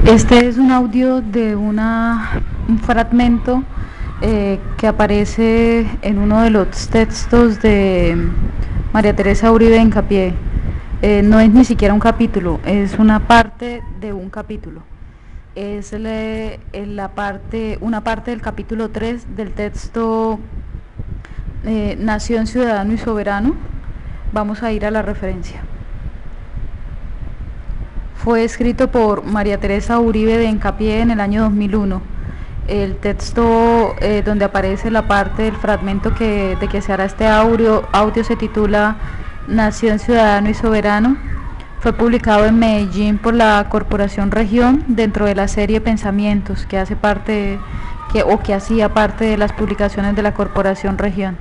Este es un audio de un fragmento que aparece en uno de los textos de María Teresa Uribe de Hincapié. No es ni siquiera un capítulo, es una parte de un capítulo. Es una parte del capítulo 3 del texto Nación, Ciudadano y Soberano. Vamos a ir a la referencia. Fue escrito por María Teresa Uribe de Hincapié en el año 2001. El texto donde aparece la parte del fragmento de que se hará este audio se titula Nación, Ciudadano y Soberano. Fue publicado en Medellín por la Corporación Región dentro de la serie Pensamientos, que hacía parte de las publicaciones de la Corporación Región.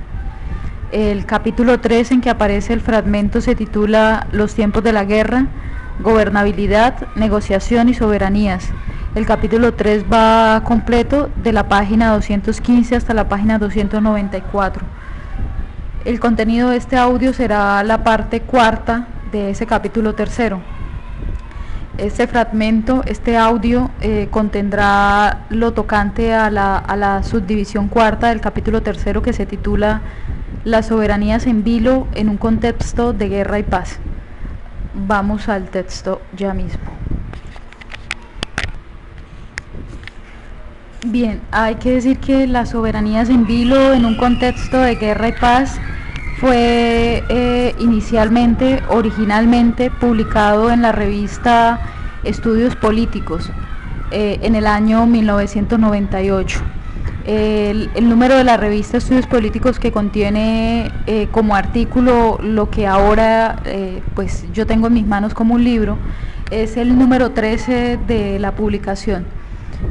El capítulo 3 en que aparece el fragmento se titula Los tiempos de la guerra, gobernabilidad, negociación y soberanías. El capítulo 3 va completo de la página 215 hasta la página 294. El contenido de este audio será la parte cuarta de ese capítulo tercero. Este fragmento, este audio, contendrá lo tocante a la subdivisión cuarta del capítulo tercero, que se titula Las soberanías en vilo en un contexto de guerra y paz. Vamos al texto ya mismo. Bien, hay que decir que las soberanías en vilo en un contexto de guerra y paz fue originalmente publicado en la revista Estudios Políticos en el año 1998. El número de la revista Estudios Políticos, que contiene como artículo lo que ahora pues yo tengo en mis manos como un libro, es el número 13 de la publicación.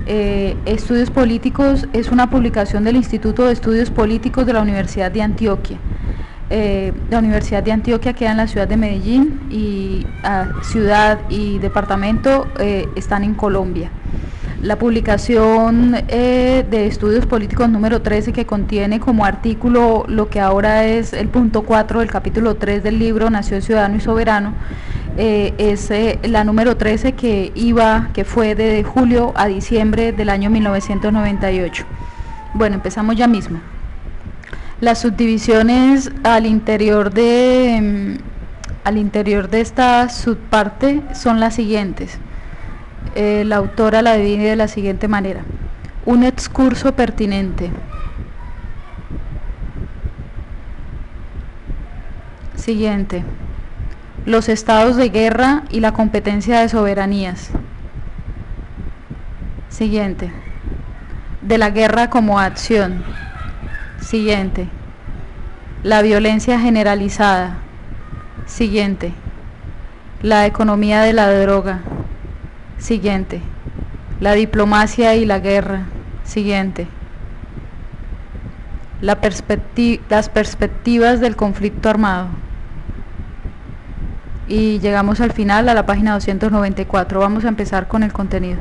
Estudios Políticos es una publicación del Instituto de Estudios Políticos de la Universidad de Antioquia. La Universidad de Antioquia queda en la ciudad de Medellín, y ciudad y departamento están en Colombia. La publicación de Estudios Políticos número 13, que contiene como artículo lo que ahora es el punto 4 del capítulo 3 del libro Nación, Ciudadano y Soberano, es la número 13 que fue de julio a diciembre del año 1998. Bueno, empezamos ya mismo. Las subdivisiones al interior de esta subparte son las siguientes. La autora la divide de la siguiente manera: un excurso pertinente. Siguiente: los estados de guerra y la competencia de soberanías. Siguiente: de la guerra como acción. Siguiente: la violencia generalizada. Siguiente: la economía de la droga. Siguiente: la diplomacia y la guerra. Siguiente: las perspectivas del conflicto armado. Y llegamos al final, a la página 294. Vamos a empezar con el contenido.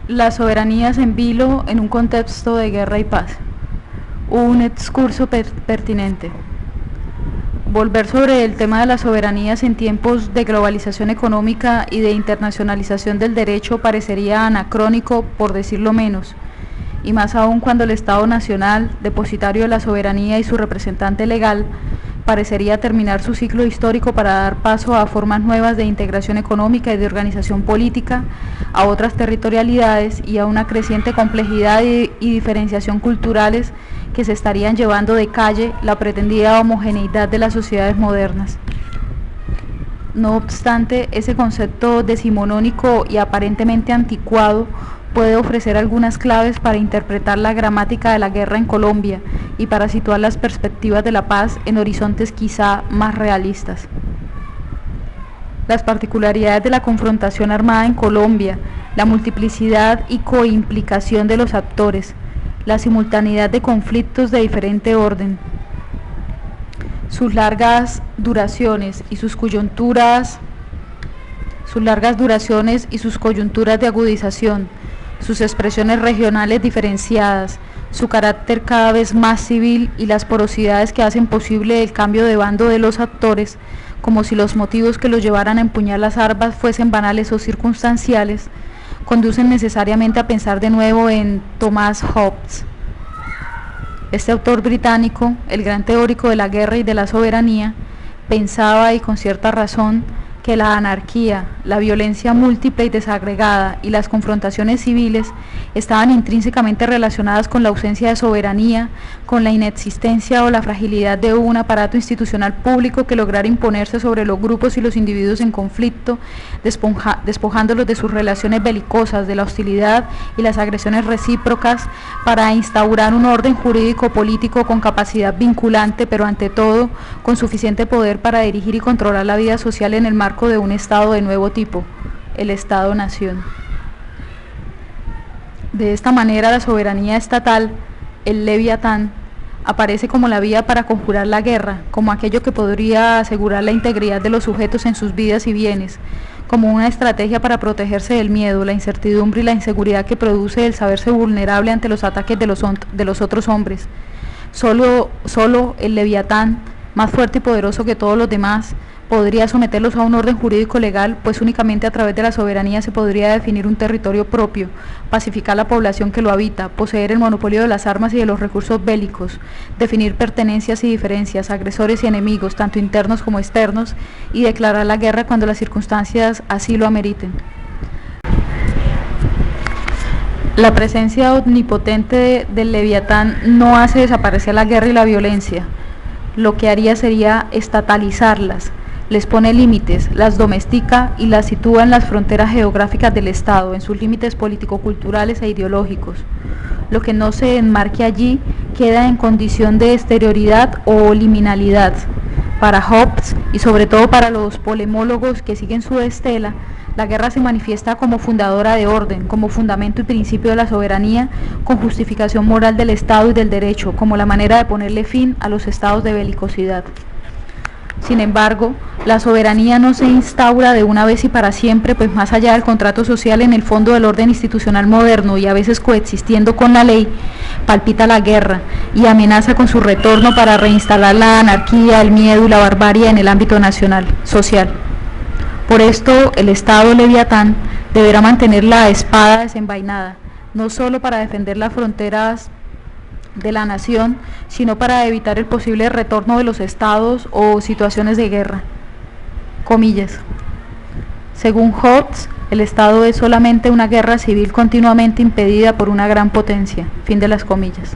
Las soberanías en vilo en un contexto de guerra y paz. Un excurso pertinente. Volver sobre el tema de las soberanías en tiempos de globalización económica y de internacionalización del derecho parecería anacrónico, por decirlo menos, y más aún cuando el Estado Nacional, depositario de la soberanía y su representante legal, parecería terminar su ciclo histórico para dar paso a formas nuevas de integración económica y de organización política, a otras territorialidades y a una creciente complejidad y diferenciación culturales que se estarían llevando de calle la pretendida homogeneidad de las sociedades modernas. No obstante, ese concepto decimonónico y aparentemente anticuado puede ofrecer algunas claves para interpretar la gramática de la guerra en Colombia y para situar las perspectivas de la paz en horizontes quizá más realistas. Las particularidades de la confrontación armada en Colombia, la multiplicidad y coimplicación de los actores, la simultaneidad de conflictos de diferente orden, sus largas duraciones y sus coyunturas de agudización, sus expresiones regionales diferenciadas, su carácter cada vez más civil y las porosidades que hacen posible el cambio de bando de los actores, como si los motivos que los llevaran a empuñar las armas fuesen banales o circunstanciales, conducen necesariamente a pensar de nuevo en Thomas Hobbes. Este autor británico, el gran teórico de la guerra y de la soberanía, pensaba, y con cierta razón, que la anarquía, la violencia múltiple y desagregada y las confrontaciones civiles estaban intrínsecamente relacionadas con la ausencia de soberanía, con la inexistencia o la fragilidad de un aparato institucional público que lograra imponerse sobre los grupos y los individuos en conflicto, despojándolos de sus relaciones belicosas, de la hostilidad y las agresiones recíprocas, para instaurar un orden jurídico-político con capacidad vinculante, pero ante todo con suficiente poder para dirigir y controlar la vida social en el marco de un Estado de nuevo tipo, el Estado-Nación. De esta manera, la soberanía estatal, el Leviatán, aparece como la vía para conjurar la guerra, como aquello que podría asegurar la integridad de los sujetos en sus vidas y bienes, como una estrategia para protegerse del miedo, la incertidumbre y la inseguridad que produce el saberse vulnerable ante los ataques de los otros hombres. Solo el Leviatán, más fuerte y poderoso que todos los demás, podría someterlos a un orden jurídico legal, pues únicamente a través de la soberanía se podría definir un territorio propio, pacificar la población que lo habita, poseer el monopolio de las armas y de los recursos bélicos, definir pertenencias y diferencias, agresores y enemigos, tanto internos como externos, y declarar la guerra cuando las circunstancias así lo ameriten. La presencia omnipotente del Leviatán no hace desaparecer la guerra y la violencia. Lo que haría sería estatalizarlas. Les pone límites, las domestica y las sitúa en las fronteras geográficas del Estado, en sus límites político-culturales e ideológicos. Lo que no se enmarque allí queda en condición de exterioridad o liminalidad. Para Hobbes, y sobre todo para los polemólogos que siguen su estela, la guerra se manifiesta como fundadora de orden, como fundamento y principio de la soberanía, con justificación moral del Estado y del derecho, como la manera de ponerle fin a los estados de belicosidad. Sin embargo, la soberanía no se instaura de una vez y para siempre, pues más allá del contrato social, en el fondo del orden institucional moderno y a veces coexistiendo con la ley, palpita la guerra y amenaza con su retorno para reinstalar la anarquía, el miedo y la barbarie en el ámbito nacional, social. Por esto, el Estado Leviatán deberá mantener la espada desenvainada, no solo para defender las fronteras de la nación, sino para evitar el posible retorno de los estados o situaciones de guerra. Comillas. Según Hobbes, el Estado es solamente una guerra civil continuamente impedida por una gran potencia. Fin de las comillas.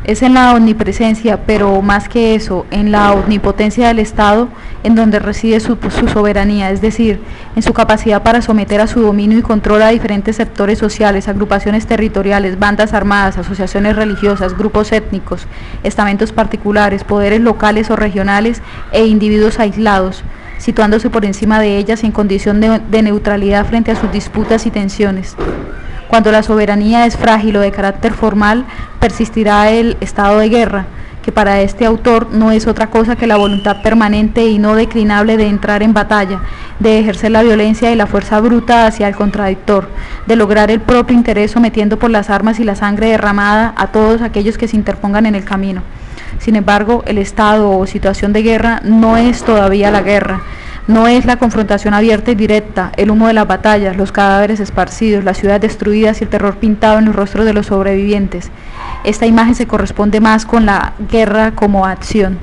Es en la omnipresencia, pero más que eso, en la omnipotencia del Estado, en donde reside su soberanía, es decir, en su capacidad para someter a su dominio y control a diferentes sectores sociales, agrupaciones territoriales, bandas armadas, asociaciones religiosas, grupos étnicos, estamentos particulares, poderes locales o regionales e individuos aislados, situándose por encima de ellas en condición de neutralidad frente a sus disputas y tensiones. Cuando la soberanía es frágil o de carácter formal, persistirá el estado de guerra, que para este autor no es otra cosa que la voluntad permanente y no declinable de entrar en batalla, de ejercer la violencia y la fuerza bruta hacia el contradictor, de lograr el propio interés sometiendo por las armas y la sangre derramada a todos aquellos que se interpongan en el camino. Sin embargo, el estado o situación de guerra no es todavía la guerra. No es la confrontación abierta y directa, el humo de las batallas, los cadáveres esparcidos, las ciudades destruidas y el terror pintado en los rostros de los sobrevivientes. Esta imagen se corresponde más con la guerra como acción.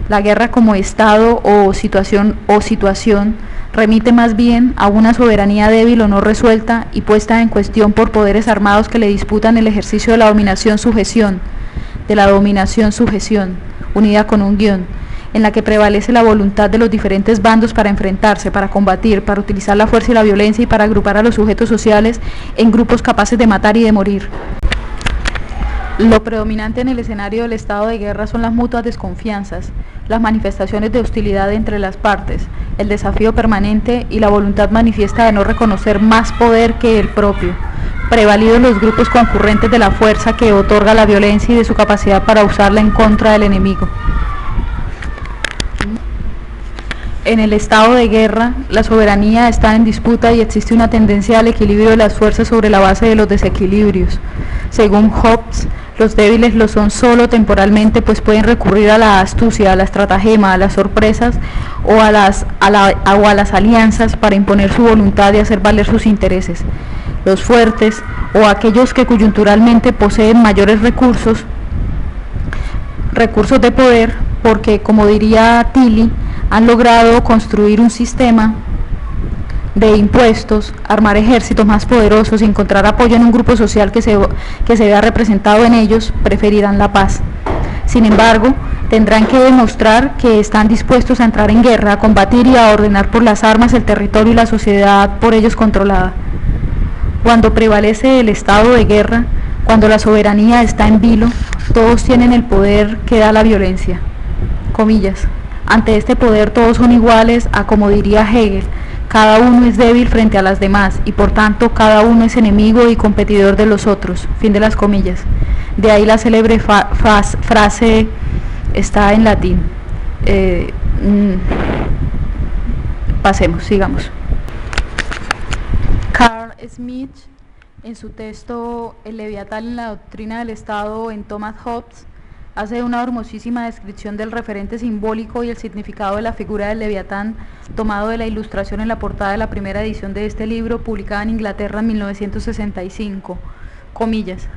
La guerra como estado o situación remite más bien a una soberanía débil o no resuelta y puesta en cuestión por poderes armados que le disputan el ejercicio de la dominación-sujeción, unida con un guión, en la que prevalece la voluntad de los diferentes bandos para enfrentarse, para combatir, para utilizar la fuerza y la violencia y para agrupar a los sujetos sociales en grupos capaces de matar y de morir. Lo predominante en el escenario del estado de guerra son las mutuas desconfianzas, las manifestaciones de hostilidad entre las partes, el desafío permanente y la voluntad manifiesta de no reconocer más poder que el propio, prevalidos los grupos concurrentes de la fuerza que otorga la violencia y de su capacidad para usarla en contra del enemigo. En el estado de guerra, la soberanía está en disputa y existe una tendencia al equilibrio de las fuerzas sobre la base de los desequilibrios. Según Hobbes, los débiles lo son solo temporalmente, pues pueden recurrir a la astucia, a la estratagema, a las sorpresas o a las alianzas para imponer su voluntad y hacer valer sus intereses. Los fuertes o aquellos que coyunturalmente poseen mayores recursos de poder, porque, como diría Tilly, han logrado construir un sistema de impuestos, armar ejércitos más poderosos y encontrar apoyo en un grupo social que se vea representado en ellos, preferirán la paz. Sin embargo, tendrán que demostrar que están dispuestos a entrar en guerra, a combatir y a ordenar por las armas el territorio y la sociedad por ellos controlada. Cuando prevalece el estado de guerra, cuando la soberanía está en vilo, todos tienen el poder que da la violencia. Comillas. Ante este poder todos son iguales a, como diría Hegel, cada uno es débil frente a las demás y por tanto cada uno es enemigo y competidor de los otros. Fin de las comillas. De ahí la célebre frase, está en latín. Pasemos, sigamos. Carl Smith, en su texto El Leviatán en la doctrina del Estado en Thomas Hobbes, hace una hermosísima descripción del referente simbólico y el significado de la figura del Leviatán, tomado de la ilustración en la portada de la primera edición de este libro, publicada en Inglaterra en 1965. Comillas.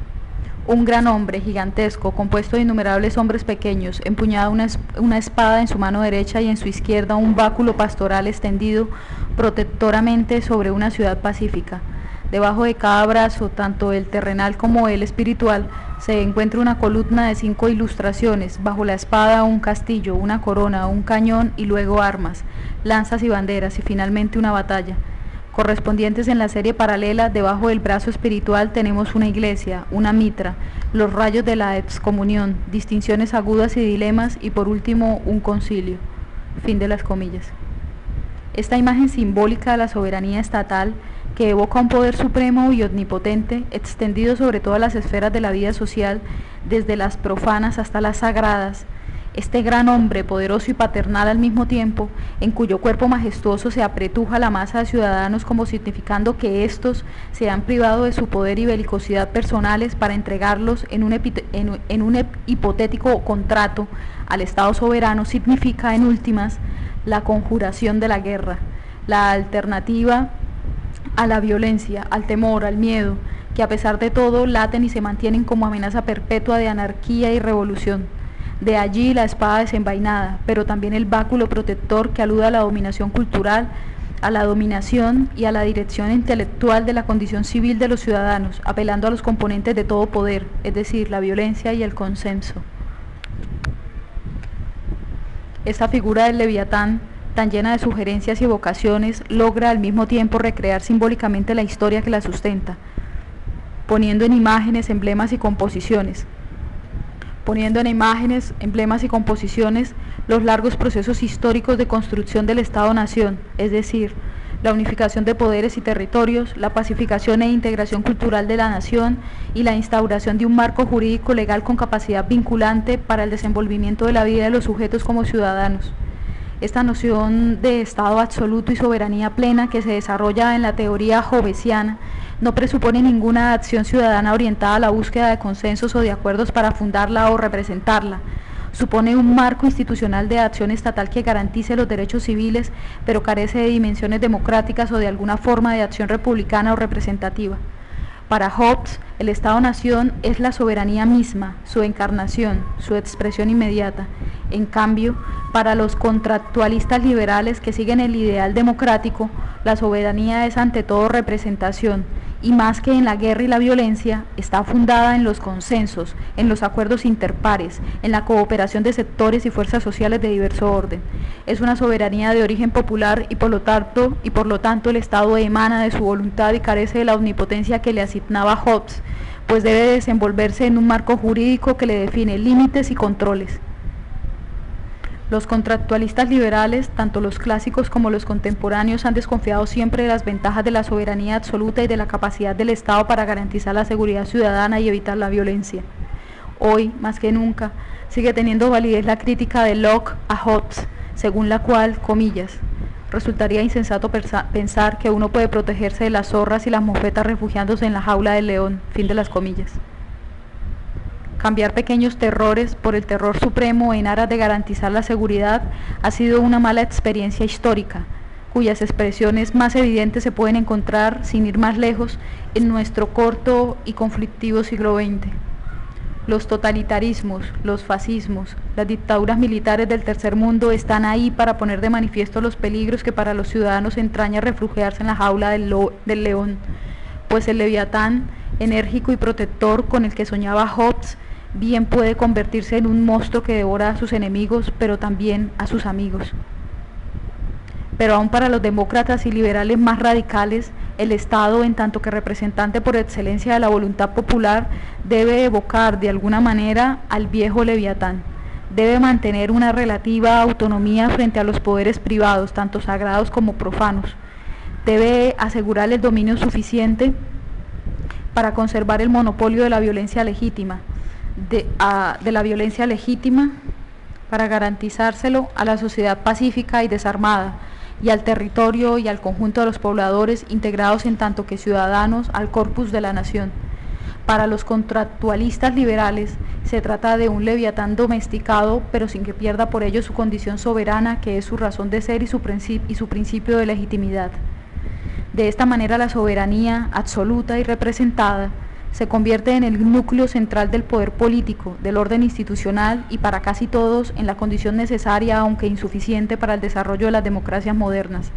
Un gran hombre, gigantesco, compuesto de innumerables hombres pequeños, empuñada una espada en su mano derecha y en su izquierda un báculo pastoral extendido protectoramente sobre una ciudad pacífica. Debajo de cada brazo, tanto el terrenal como el espiritual, se encuentra una columna de 5 ilustraciones, bajo la espada un castillo, una corona, un cañón y luego armas, lanzas y banderas y finalmente una batalla. Correspondientes en la serie paralela, debajo del brazo espiritual tenemos una iglesia, una mitra, los rayos de la excomunión, distinciones agudas y dilemas y por último un concilio. Fin de las comillas. Esta imagen simbólica de la soberanía estatal, que evoca un poder supremo y omnipotente, extendido sobre todas las esferas de la vida social, desde las profanas hasta las sagradas, este gran hombre, poderoso y paternal al mismo tiempo, en cuyo cuerpo majestuoso se apretuja la masa de ciudadanos como significando que éstos se han privado de su poder y belicosidad personales para entregarlos en un hipotético contrato al Estado soberano, significa en últimas la conjuración de la guerra, la alternativa a la violencia, al temor, al miedo, que a pesar de todo laten y se mantienen como amenaza perpetua de anarquía y revolución. De allí la espada desenvainada, pero también el báculo protector que alude a la dominación cultural, a la dominación y a la dirección intelectual de la condición civil de los ciudadanos, apelando a los componentes de todo poder, es decir, la violencia y el consenso. Esta figura del Leviatán, tan llena de sugerencias y evocaciones, logra al mismo tiempo recrear simbólicamente la historia que la sustenta, poniendo en imágenes, emblemas y composiciones los largos procesos históricos de construcción del Estado-Nación, es decir, la unificación de poderes y territorios, la pacificación e integración cultural de la nación y la instauración de un marco jurídico legal con capacidad vinculante para el desenvolvimiento de la vida de los sujetos como ciudadanos. Esta noción de Estado absoluto y soberanía plena que se desarrolla en la teoría hobbesiana no presupone ninguna acción ciudadana orientada a la búsqueda de consensos o de acuerdos para fundarla o representarla. Supone un marco institucional de acción estatal que garantice los derechos civiles, pero carece de dimensiones democráticas o de alguna forma de acción republicana o representativa. Para Hobbes, el Estado-Nación es la soberanía misma, su encarnación, su expresión inmediata. En cambio, para los contractualistas liberales que siguen el ideal democrático, la soberanía es ante todo representación, y más que en la guerra y la violencia, está fundada en los consensos, en los acuerdos interpares, en la cooperación de sectores y fuerzas sociales de diverso orden. Es una soberanía de origen popular y por lo tanto el Estado emana de su voluntad y carece de la omnipotencia que le asignaba Hobbes, pues debe desenvolverse en un marco jurídico que le define límites y controles. Los contractualistas liberales, tanto los clásicos como los contemporáneos, han desconfiado siempre de las ventajas de la soberanía absoluta y de la capacidad del Estado para garantizar la seguridad ciudadana y evitar la violencia. Hoy, más que nunca, sigue teniendo validez la crítica de Locke a Hobbes, según la cual, comillas, resultaría insensato pensar que uno puede protegerse de las zorras y las mofetas refugiándose en la jaula del león, fin de las comillas. Cambiar pequeños terrores por el terror supremo en aras de garantizar la seguridad ha sido una mala experiencia histórica, cuyas expresiones más evidentes se pueden encontrar, sin ir más lejos, en nuestro corto y conflictivo siglo XX. Los totalitarismos, los fascismos, las dictaduras militares del tercer mundo están ahí para poner de manifiesto los peligros que para los ciudadanos entraña refugiarse en la jaula del león, pues el leviatán, enérgico y protector con el que soñaba Hobbes, bien puede convertirse en un monstruo que devora a sus enemigos, pero también a sus amigos. Pero aún para los demócratas y liberales más radicales, el Estado, en tanto que representante por excelencia de la voluntad popular, debe evocar de alguna manera al viejo leviatán. Debe mantener una relativa autonomía frente a los poderes privados, tanto sagrados como profanos. Debe asegurar el dominio suficiente para conservar el monopolio de la violencia legítima, para garantizárselo a la sociedad pacífica y desarmada, y al territorio y al conjunto de los pobladores integrados en tanto que ciudadanos al corpus de la nación. Para los contractualistas liberales se trata de un leviatán domesticado, pero sin que pierda por ello su condición soberana, que es su razón de ser y su principio de legitimidad. De esta manera la soberanía absoluta y representada se convierte en el núcleo central del poder político, del orden institucional y para casi todos en la condición necesaria, aunque insuficiente, para el desarrollo de las democracias modernas.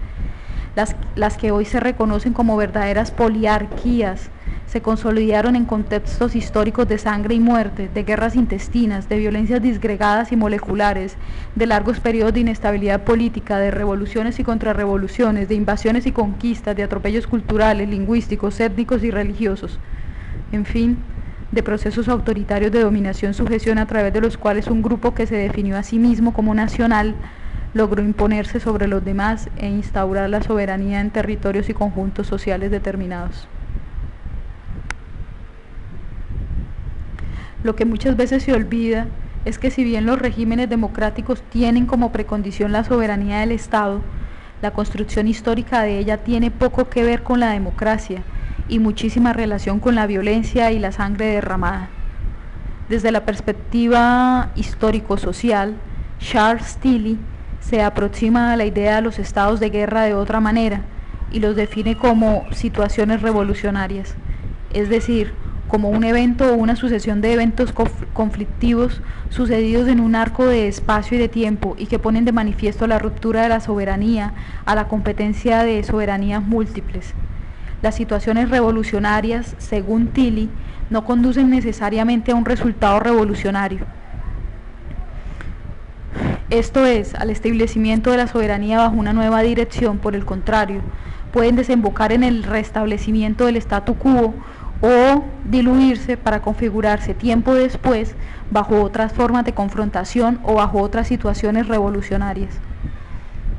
Las que hoy se reconocen como verdaderas poliarquías se consolidaron en contextos históricos de sangre y muerte, de guerras intestinas, de violencias disgregadas y moleculares, de largos periodos de inestabilidad política, de revoluciones y contrarrevoluciones, de invasiones y conquistas, de atropellos culturales, lingüísticos, étnicos y religiosos. En fin, de procesos autoritarios de dominación-sujeción a través de los cuales un grupo que se definió a sí mismo como nacional logró imponerse sobre los demás e instaurar la soberanía en territorios y conjuntos sociales determinados. Lo que muchas veces se olvida es que si bien los regímenes democráticos tienen como precondición la soberanía del Estado, la construcción histórica de ella tiene poco que ver con la democracia y muchísima relación con la violencia y la sangre derramada. Desde la perspectiva histórico-social, Charles Tilly se aproxima a la idea de los estados de guerra de otra manera y los define como situaciones revolucionarias, es decir, como un evento o una sucesión de eventos conflictivos sucedidos en un arco de espacio y de tiempo y que ponen de manifiesto la ruptura de la soberanía a la competencia de soberanías múltiples. Las situaciones revolucionarias, según Tilly, no conducen necesariamente a un resultado revolucionario. Esto es, al establecimiento de la soberanía bajo una nueva dirección. Por el contrario, pueden desembocar en el restablecimiento del statu quo o diluirse para configurarse tiempo después bajo otras formas de confrontación o bajo otras situaciones revolucionarias.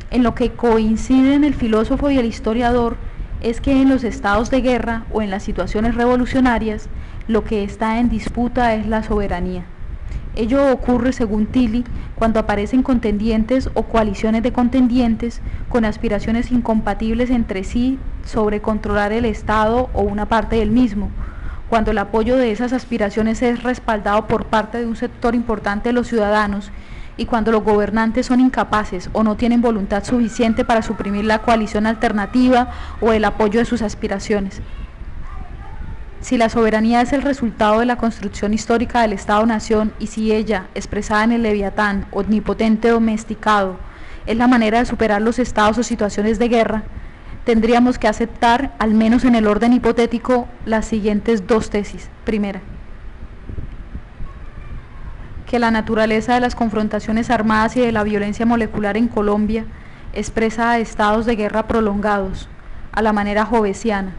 En lo que coinciden el filósofo y el historiador es que en los estados de guerra o en las situaciones revolucionarias lo que está en disputa es la soberanía. Ello ocurre, según Tilly, cuando aparecen contendientes o coaliciones de contendientes con aspiraciones incompatibles entre sí sobre controlar el Estado o una parte del mismo, cuando el apoyo de esas aspiraciones es respaldado por parte de un sector importante de los ciudadanos y cuando los gobernantes son incapaces o no tienen voluntad suficiente para suprimir la coalición alternativa o el apoyo de sus aspiraciones. Si la soberanía es el resultado de la construcción histórica del Estado-Nación y si ella, expresada en el leviatán, omnipotente domesticado, es la manera de superar los estados o situaciones de guerra, tendríamos que aceptar, al menos en el orden hipotético, las siguientes dos tesis. Primera, que la naturaleza de las confrontaciones armadas y de la violencia molecular en Colombia expresa estados de guerra prolongados, a la manera hobbesiana,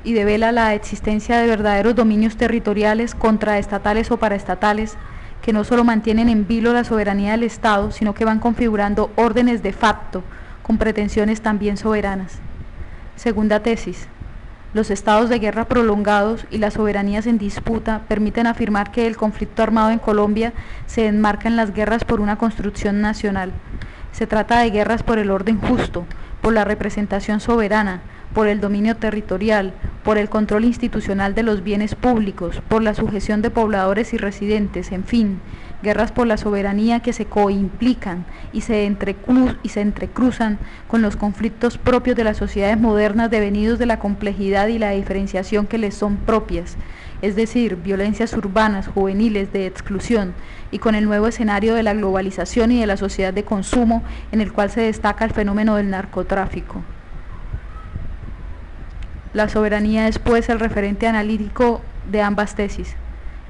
y devela la existencia de verdaderos dominios territoriales contraestatales o paraestatales que no solo mantienen en vilo la soberanía del Estado, sino que van configurando órdenes de facto con pretensiones también soberanas. Segunda tesis, los estados de guerra prolongados y las soberanías en disputa permiten afirmar que el conflicto armado en Colombia se enmarca en las guerras por una construcción nacional. Se trata de guerras por el orden justo, por la representación soberana, por el dominio territorial, por el control institucional de los bienes públicos, por la sujeción de pobladores y residentes, en fin, guerras por la soberanía que se coimplican y se entrecruzan con los conflictos propios de las sociedades modernas devenidos de la complejidad y la diferenciación que les son propias, es decir, violencias urbanas, juveniles, de exclusión, y con el nuevo escenario de la globalización y de la sociedad de consumo en el cual se destaca el fenómeno del narcotráfico. La soberanía es pues el referente analítico de ambas tesis,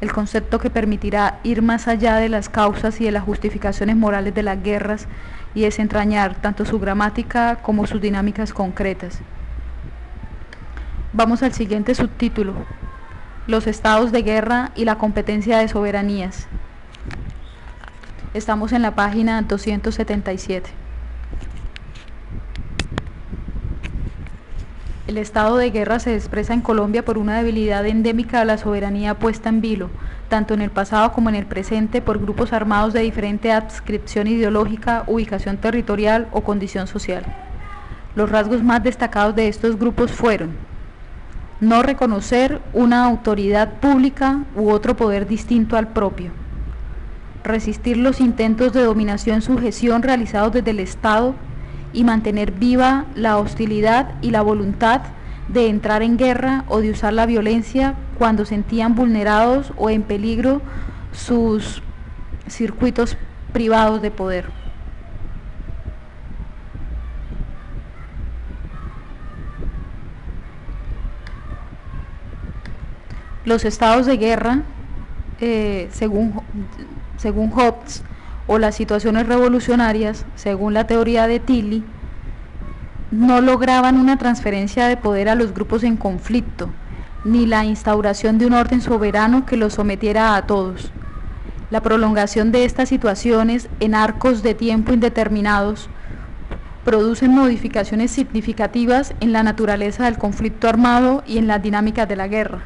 el concepto que permitirá ir más allá de las causas y de las justificaciones morales de las guerras y desentrañar tanto su gramática como sus dinámicas concretas. Vamos al siguiente subtítulo: los estados de guerra y la competencia de soberanías. Estamos en la página 277. El estado de guerra se expresa en Colombia por una debilidad endémica de la soberanía puesta en vilo, tanto en el pasado como en el presente, por grupos armados de diferente adscripción ideológica, ubicación territorial o condición social. Los rasgos más destacados de estos grupos fueron: no reconocer una autoridad pública u otro poder distinto al propio; resistir los intentos de dominación-sujeción realizados desde el Estado y mantener viva la hostilidad y la voluntad de entrar en guerra o de usar la violencia cuando sentían vulnerados o en peligro sus circuitos privados de poder. Los estados de guerra, según Hobbes, o las situaciones revolucionarias, según la teoría de Tilly, no lograban una transferencia de poder a los grupos en conflicto, ni la instauración de un orden soberano que los sometiera a todos. La prolongación de estas situaciones en arcos de tiempo indeterminados producen modificaciones significativas en la naturaleza del conflicto armado y en las dinámicas de la guerra.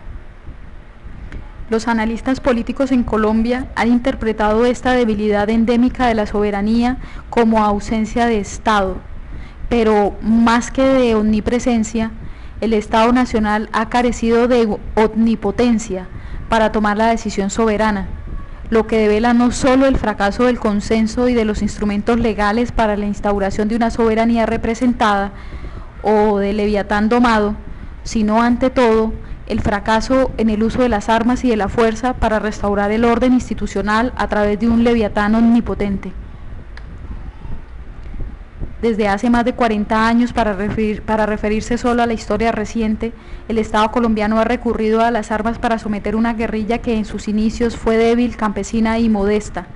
Los analistas políticos en Colombia han interpretado esta debilidad endémica de la soberanía como ausencia de Estado, pero más que de omnipresencia, el Estado nacional ha carecido de omnipotencia para tomar la decisión soberana, lo que devela no solo el fracaso del consenso y de los instrumentos legales para la instauración de una soberanía representada o de Leviatán domado, sino ante todo el fracaso en el uso de las armas y de la fuerza para restaurar el orden institucional a través de un Leviatán omnipotente. Desde hace más de 40 años, para referirse solo a la historia reciente, el Estado colombiano ha recurrido a las armas para someter una guerrilla que en sus inicios fue débil, campesina y modesta.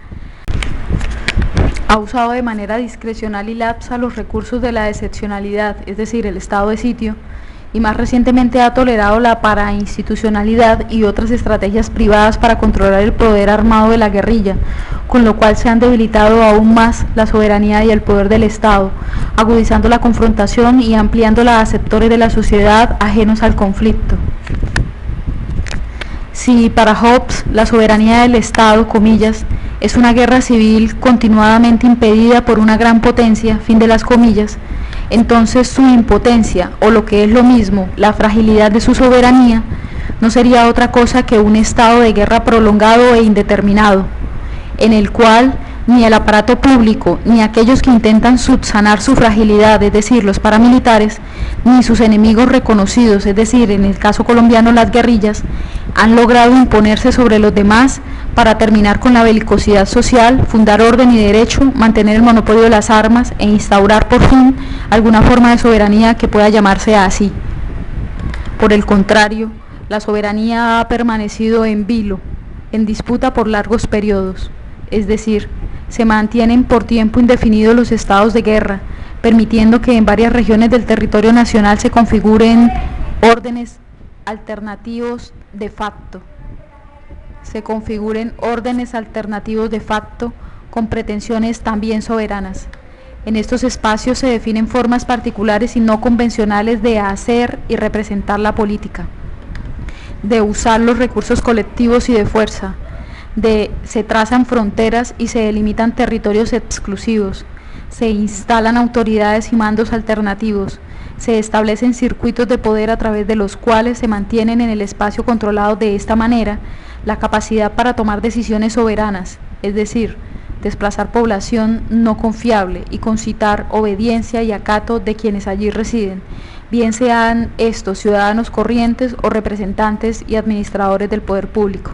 Ha usado de manera discrecional y lapsa los recursos de la excepcionalidad, es decir, el estado de sitio, y más recientemente ha tolerado la parainstitucionalidad y otras estrategias privadas para controlar el poder armado de la guerrilla, con lo cual se han debilitado aún más la soberanía y el poder del Estado, agudizando la confrontación y ampliándola a sectores de la sociedad ajenos al conflicto. Si para Hobbes la soberanía del Estado, comillas, es una guerra civil continuadamente impedida por una gran potencia, fin de las comillas, entonces su impotencia, o lo que es lo mismo, la fragilidad de su soberanía, no sería otra cosa que un estado de guerra prolongado e indeterminado, en el cual ni el aparato público, ni aquellos que intentan subsanar su fragilidad, es decir, los paramilitares, ni sus enemigos reconocidos, es decir, en el caso colombiano las guerrillas, han logrado imponerse sobre los demás para terminar con la belicosidad social, fundar orden y derecho, mantener el monopolio de las armas e instaurar por fin alguna forma de soberanía que pueda llamarse así. Por el contrario, la soberanía ha permanecido en vilo, en disputa por largos periodos, es decir, se mantienen por tiempo indefinido los estados de guerra, permitiendo que en varias regiones del territorio nacional se configuren órdenes alternativos de facto. Con pretensiones también soberanas. En estos espacios se definen formas particulares y no convencionales de hacer y representar la política, de usar los recursos colectivos y de fuerza, se trazan fronteras y se delimitan territorios exclusivos, se instalan autoridades y mandos alternativos, Se establecen circuitos de poder a través de los cuales se mantienen en el espacio controlado de esta manera la capacidad para tomar decisiones soberanas, es decir, desplazar población no confiable y concitar obediencia y acato de quienes allí residen, bien sean estos ciudadanos corrientes o representantes y administradores del poder público.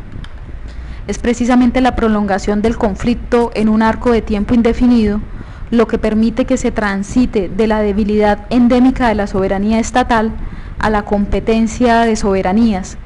Es precisamente la prolongación del conflicto en un arco de tiempo indefinido lo que permite que se transite de la debilidad endémica de la soberanía estatal a la competencia de soberanías,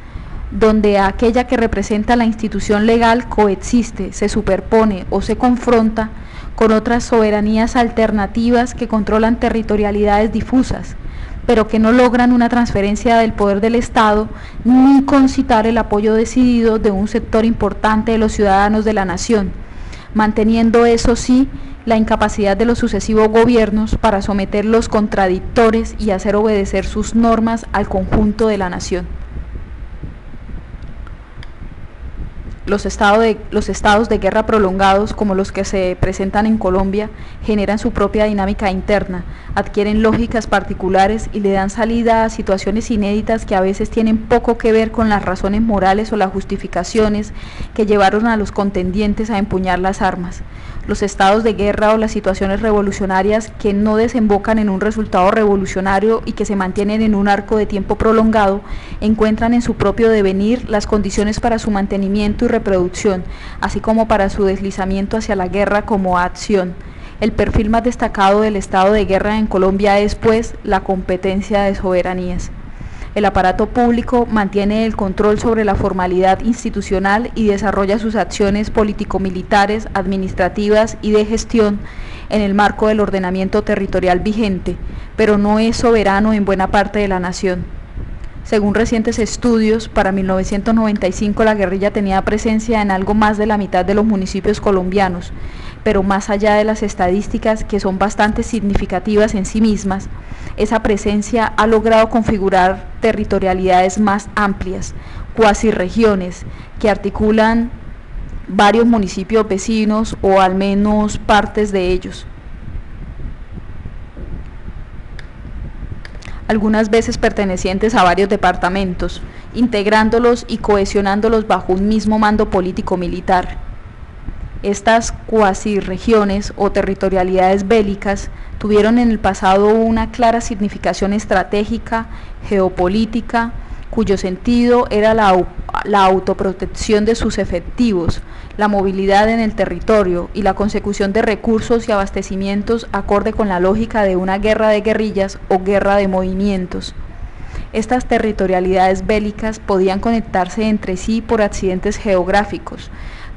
donde aquella que representa la institución legal coexiste, se superpone o se confronta con otras soberanías alternativas que controlan territorialidades difusas, pero que no logran una transferencia del poder del Estado ni concitar el apoyo decidido de un sector importante de los ciudadanos de la nación, manteniendo eso sí la incapacidad de los sucesivos gobiernos para someter los contradictores y hacer obedecer sus normas al conjunto de la nación. Los estados de guerra prolongados, como los que se presentan en Colombia, generan su propia dinámica interna, adquieren lógicas particulares y le dan salida a situaciones inéditas que a veces tienen poco que ver con las razones morales o las justificaciones que llevaron a los contendientes a empuñar las armas. Los estados de guerra o las situaciones revolucionarias que no desembocan en un resultado revolucionario y que se mantienen en un arco de tiempo prolongado, encuentran en su propio devenir las condiciones para su mantenimiento y reproducción, así como para su deslizamiento hacia la guerra como acción. El perfil más destacado del estado de guerra en Colombia es, pues, la competencia de soberanías. El aparato público mantiene el control sobre la formalidad institucional y desarrolla sus acciones político-militares, administrativas y de gestión en el marco del ordenamiento territorial vigente, pero no es soberano en buena parte de la nación. Según recientes estudios, para 1995 la guerrilla tenía presencia en algo más de la mitad de los municipios colombianos, pero más allá de las estadísticas, que son bastante significativas en sí mismas, esa presencia ha logrado configurar territorialidades más amplias, cuasi regiones, que articulan varios municipios vecinos o al menos partes de ellos. Algunas veces pertenecientes a varios departamentos, integrándolos y cohesionándolos bajo un mismo mando político-militar. Estas cuasi regiones o territorialidades bélicas tuvieron en el pasado una clara significación estratégica, geopolítica, cuyo sentido era la autoprotección de sus efectivos, la movilidad en el territorio y la consecución de recursos y abastecimientos acorde con la lógica de una guerra de guerrillas o guerra de movimientos. Estas territorialidades bélicas podían conectarse entre sí por accidentes geográficos,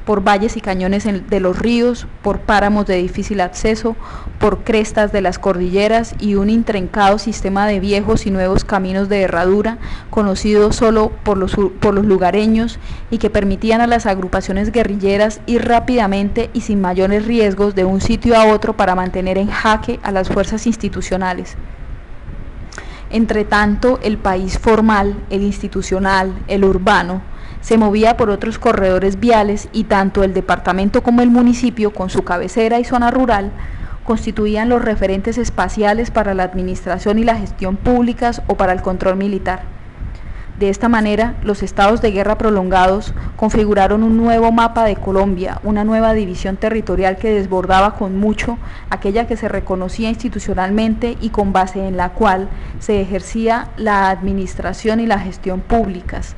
por valles y cañones de los ríos, por páramos de difícil acceso, por crestas de las cordilleras y un intrincado sistema de viejos y nuevos caminos de herradura, conocidos solo por los lugareños y que permitían a las agrupaciones guerrilleras ir rápidamente y sin mayores riesgos de un sitio a otro para mantener en jaque a las fuerzas institucionales. Entre tanto, el país formal, el institucional, el urbano, se movía por otros corredores viales y tanto el departamento como el municipio, con su cabecera y zona rural, constituían los referentes espaciales para la administración y la gestión públicas o para el control militar. De esta manera, los estados de guerra prolongados configuraron un nuevo mapa de Colombia, una nueva división territorial que desbordaba con mucho aquella que se reconocía institucionalmente y con base en la cual se ejercía la administración y la gestión públicas.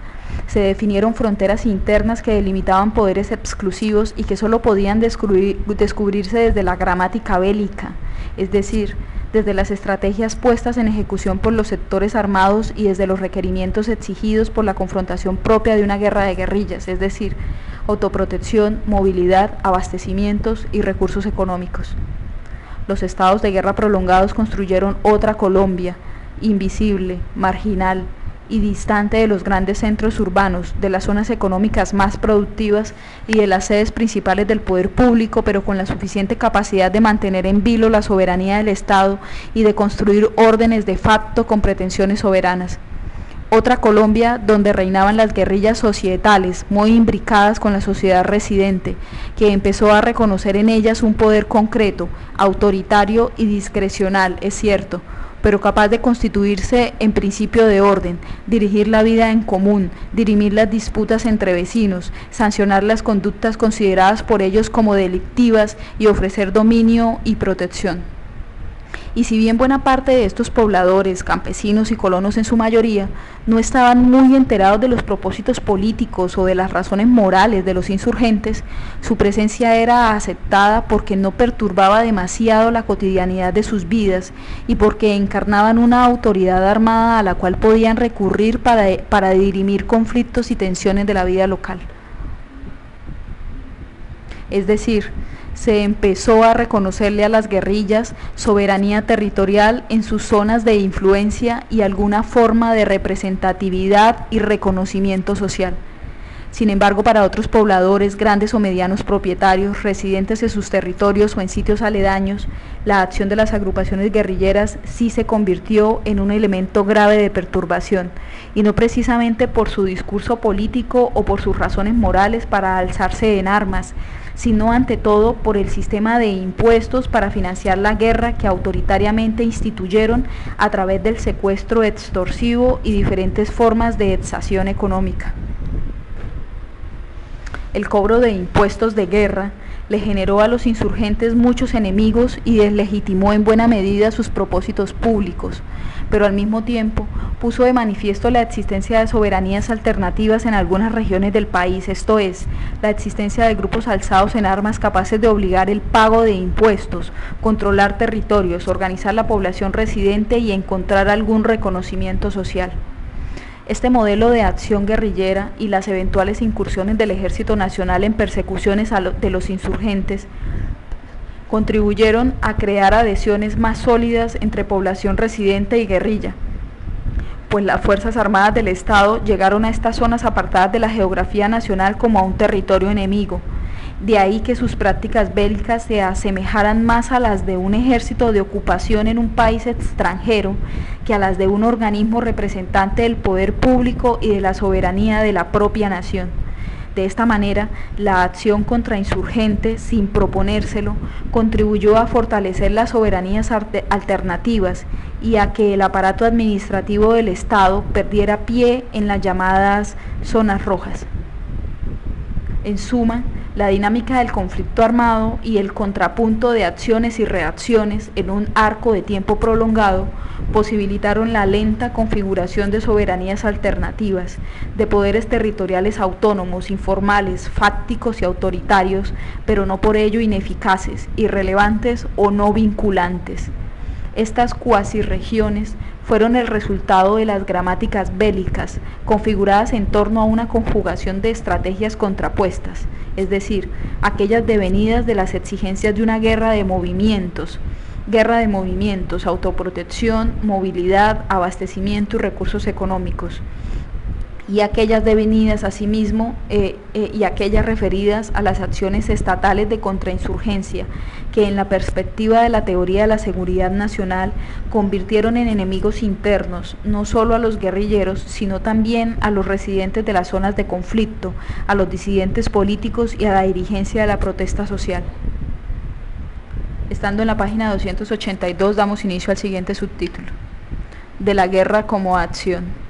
Se definieron fronteras internas que delimitaban poderes exclusivos y que solo podían descubrirse desde la gramática bélica, es decir, desde las estrategias puestas en ejecución por los sectores armados y desde los requerimientos exigidos por la confrontación propia de una guerra de guerrillas, es decir, autoprotección, movilidad, abastecimientos y recursos económicos. Los estados de guerra prolongados construyeron otra Colombia, invisible, marginal y distante de los grandes centros urbanos, de las zonas económicas más productivas y de las sedes principales del poder público, pero con la suficiente capacidad de mantener en vilo la soberanía del Estado y de construir órdenes de facto con pretensiones soberanas. Otra Colombia donde reinaban las guerrillas societales, muy imbricadas con la sociedad residente, que empezó a reconocer en ellas un poder concreto, autoritario y discrecional, es cierto, pero capaz de constituirse en principio de orden, dirigir la vida en común, dirimir las disputas entre vecinos, sancionar las conductas consideradas por ellos como delictivas y ofrecer dominio y protección. Y si bien buena parte de estos pobladores, campesinos y colonos en su mayoría, no estaban muy enterados de los propósitos políticos o de las razones morales de los insurgentes, su presencia era aceptada porque no perturbaba demasiado la cotidianidad de sus vidas y porque encarnaban una autoridad armada a la cual podían recurrir para dirimir conflictos y tensiones de la vida local. Es decir, se empezó a reconocerle a las guerrillas soberanía territorial en sus zonas de influencia y alguna forma de representatividad y reconocimiento social. Sin embargo, para otros pobladores, grandes o medianos propietarios, residentes en sus territorios o en sitios aledaños, la acción de las agrupaciones guerrilleras sí se convirtió en un elemento grave de perturbación, y no precisamente por su discurso político o por sus razones morales para alzarse en armas, sino ante todo por el sistema de impuestos para financiar la guerra que autoritariamente instituyeron a través del secuestro extorsivo y diferentes formas de exacción económica. El cobro de impuestos de guerra le generó a los insurgentes muchos enemigos y deslegitimó en buena medida sus propósitos públicos, pero al mismo tiempo puso de manifiesto la existencia de soberanías alternativas en algunas regiones del país, esto es, la existencia de grupos alzados en armas capaces de obligar el pago de impuestos, controlar territorios, organizar la población residente y encontrar algún reconocimiento social. Este modelo de acción guerrillera y las eventuales incursiones del Ejército Nacional en persecuciones de los insurgentes contribuyeron a crear adhesiones más sólidas entre población residente y guerrilla, pues las Fuerzas Armadas del Estado llegaron a estas zonas apartadas de la geografía nacional como a un territorio enemigo. De ahí que sus prácticas bélicas se asemejaran más a las de un ejército de ocupación en un país extranjero que a las de un organismo representante del poder público y de la soberanía de la propia nación. De esta manera, la acción contra insurgentes, sin proponérselo, contribuyó a fortalecer las soberanías alternativas y a que el aparato administrativo del Estado perdiera pie en las llamadas zonas rojas. En suma, la dinámica del conflicto armado y el contrapunto de acciones y reacciones en un arco de tiempo prolongado posibilitaron la lenta configuración de soberanías alternativas, de poderes territoriales autónomos, informales, fácticos y autoritarios, pero no por ello ineficaces, irrelevantes o no vinculantes. Estas cuasirregiones fueron el resultado de las gramáticas bélicas, configuradas en torno a una conjugación de estrategias contrapuestas, es decir, aquellas devenidas de las exigencias de una guerra de movimientos, autoprotección, movilidad, abastecimiento y recursos económicos, y aquellas devenidas asimismo y aquellas referidas a las acciones estatales de contrainsurgencia, que en la perspectiva de la teoría de la seguridad nacional convirtieron en enemigos internos, no solo a los guerrilleros, sino también a los residentes de las zonas de conflicto, a los disidentes políticos y a la dirigencia de la protesta social. Estando en la página 282 damos inicio al siguiente subtítulo: de la guerra como acción.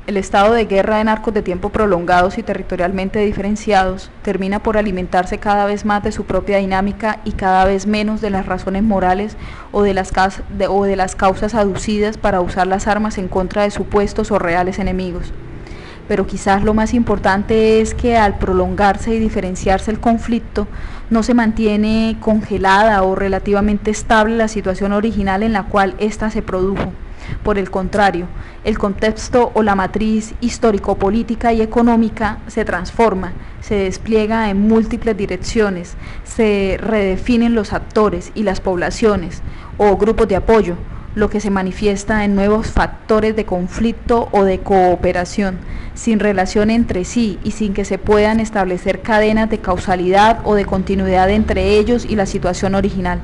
El estado de guerra en arcos de tiempo prolongados y territorialmente diferenciados termina por alimentarse cada vez más de su propia dinámica y cada vez menos de las razones morales o de las causas aducidas para usar las armas en contra de supuestos o reales enemigos. Pero quizás lo más importante es que al prolongarse y diferenciarse el conflicto, no se mantiene congelada o relativamente estable la situación original en la cual ésta se produjo. Por el contrario, el contexto o la matriz histórico-política y económica se transforma, se despliega en múltiples direcciones, se redefinen los actores y las poblaciones o grupos de apoyo, lo que se manifiesta en nuevos factores de conflicto o de cooperación, sin relación entre sí y sin que se puedan establecer cadenas de causalidad o de continuidad entre ellos y la situación original.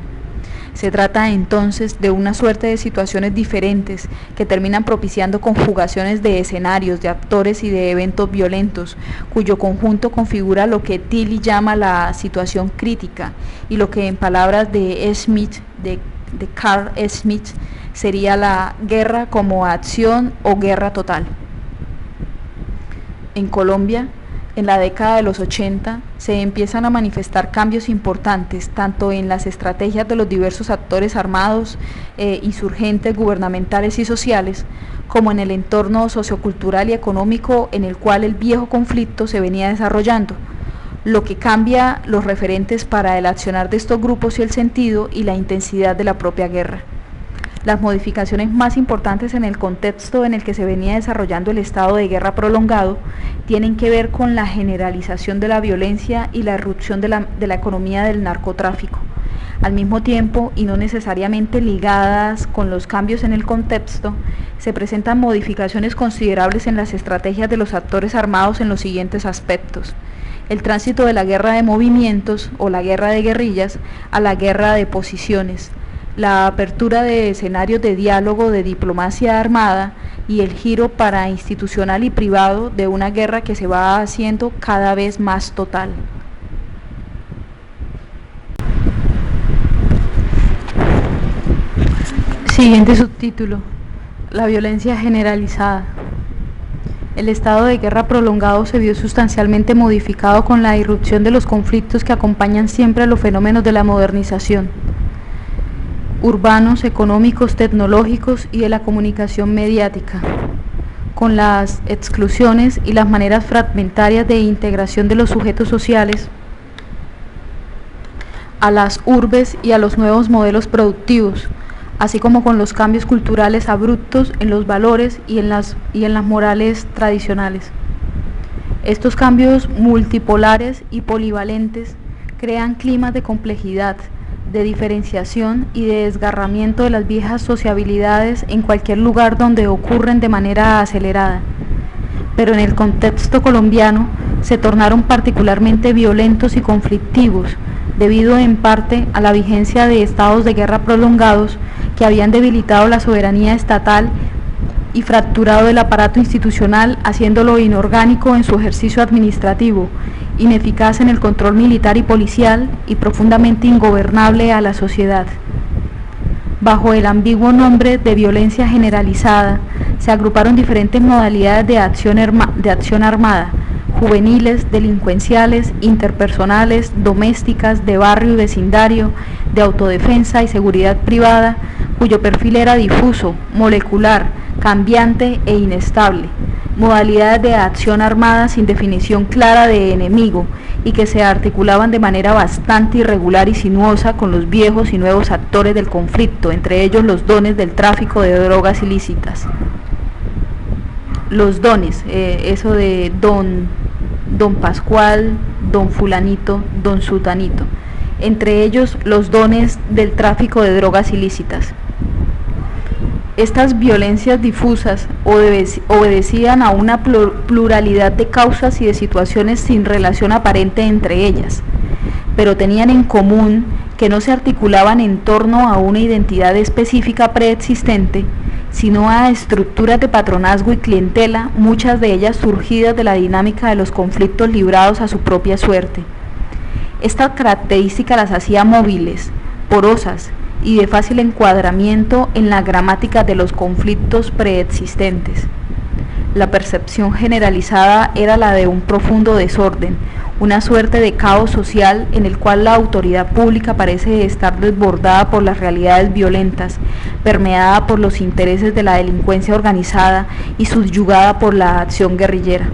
Se trata entonces de una suerte de situaciones diferentes que terminan propiciando conjugaciones de escenarios, de actores y de eventos violentos, cuyo conjunto configura lo que Tilly llama la situación crítica y lo que en palabras de Smith, de de Carl Schmitt sería la guerra como acción o guerra total. En Colombia, en la década de los 80, se empiezan a manifestar cambios importantes, tanto en las estrategias de los diversos actores armados, insurgentes, gubernamentales y sociales, como en el entorno sociocultural y económico en el cual el viejo conflicto se venía desarrollando, lo que cambia los referentes para el accionar de estos grupos y el sentido y la intensidad de la propia guerra. Las modificaciones más importantes en el contexto en el que se venía desarrollando el estado de guerra prolongado tienen que ver con la generalización de la violencia y la irrupción de la economía del narcotráfico. Al mismo tiempo, y no necesariamente ligadas con los cambios en el contexto, se presentan modificaciones considerables en las estrategias de los actores armados en los siguientes aspectos: el tránsito de la guerra de movimientos o la guerra de guerrillas a la guerra de posiciones, la apertura de escenarios de diálogo de diplomacia armada y el giro parainstitucional y privado de una guerra que se va haciendo cada vez más total. Siguiente subtítulo: la violencia generalizada. El estado de guerra prolongado se vio sustancialmente modificado con la irrupción de los conflictos que acompañan siempre a los fenómenos de la modernización, urbanos, económicos, tecnológicos y de la comunicación mediática, con las exclusiones y las maneras fragmentarias de integración de los sujetos sociales a las urbes y a los nuevos modelos productivos, así como con los cambios culturales abruptos en los valores y en las morales tradicionales. Estos cambios multipolares y polivalentes crean climas de complejidad, de diferenciación y de desgarramiento de las viejas sociabilidades en cualquier lugar donde ocurren de manera acelerada. Pero en el contexto colombiano se tornaron particularmente violentos y conflictivos, debido en parte a la vigencia de estados de guerra prolongados que habían debilitado la soberanía estatal y fracturado el aparato institucional, haciéndolo inorgánico en su ejercicio administrativo, ineficaz en el control militar y policial y profundamente ingobernable a la sociedad. Bajo el ambiguo nombre de violencia generalizada, se agruparon diferentes modalidades de acción armada: juveniles, delincuenciales, interpersonales, domésticas, de barrio y vecindario, de autodefensa y seguridad privada, cuyo perfil era difuso, molecular, cambiante e inestable, modalidades de acción armada sin definición clara de enemigo y que se articulaban de manera bastante irregular y sinuosa con los viejos y nuevos actores del conflicto, entre ellos los dones del tráfico de drogas ilícitas. Los dones, eso de don Pascual, don fulanito, don sutanito, entre ellos los dones del tráfico de drogas ilícitas. Estas violencias difusas obedecían a una pluralidad de causas y de situaciones sin relación aparente entre ellas, pero tenían en común que no se articulaban en torno a una identidad específica preexistente, sino a estructuras de patronazgo y clientela, muchas de ellas surgidas de la dinámica de los conflictos librados a su propia suerte. Esta característica las hacía móviles, porosas y de fácil encuadramiento en la gramática de los conflictos preexistentes. La percepción generalizada era la de un profundo desorden, una suerte de caos social en el cual la autoridad pública parece estar desbordada por las realidades violentas, permeada por los intereses de la delincuencia organizada y subyugada por la acción guerrillera.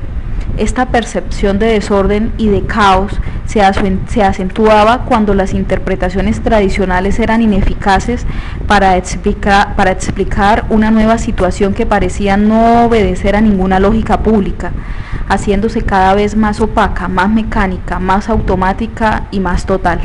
Esta percepción de desorden y de caos se acentuaba cuando las interpretaciones tradicionales eran ineficaces para explicar una nueva situación que parecía no obedecer a ninguna lógica pública, haciéndose cada vez más opaca, más mecánica, más automática y más total.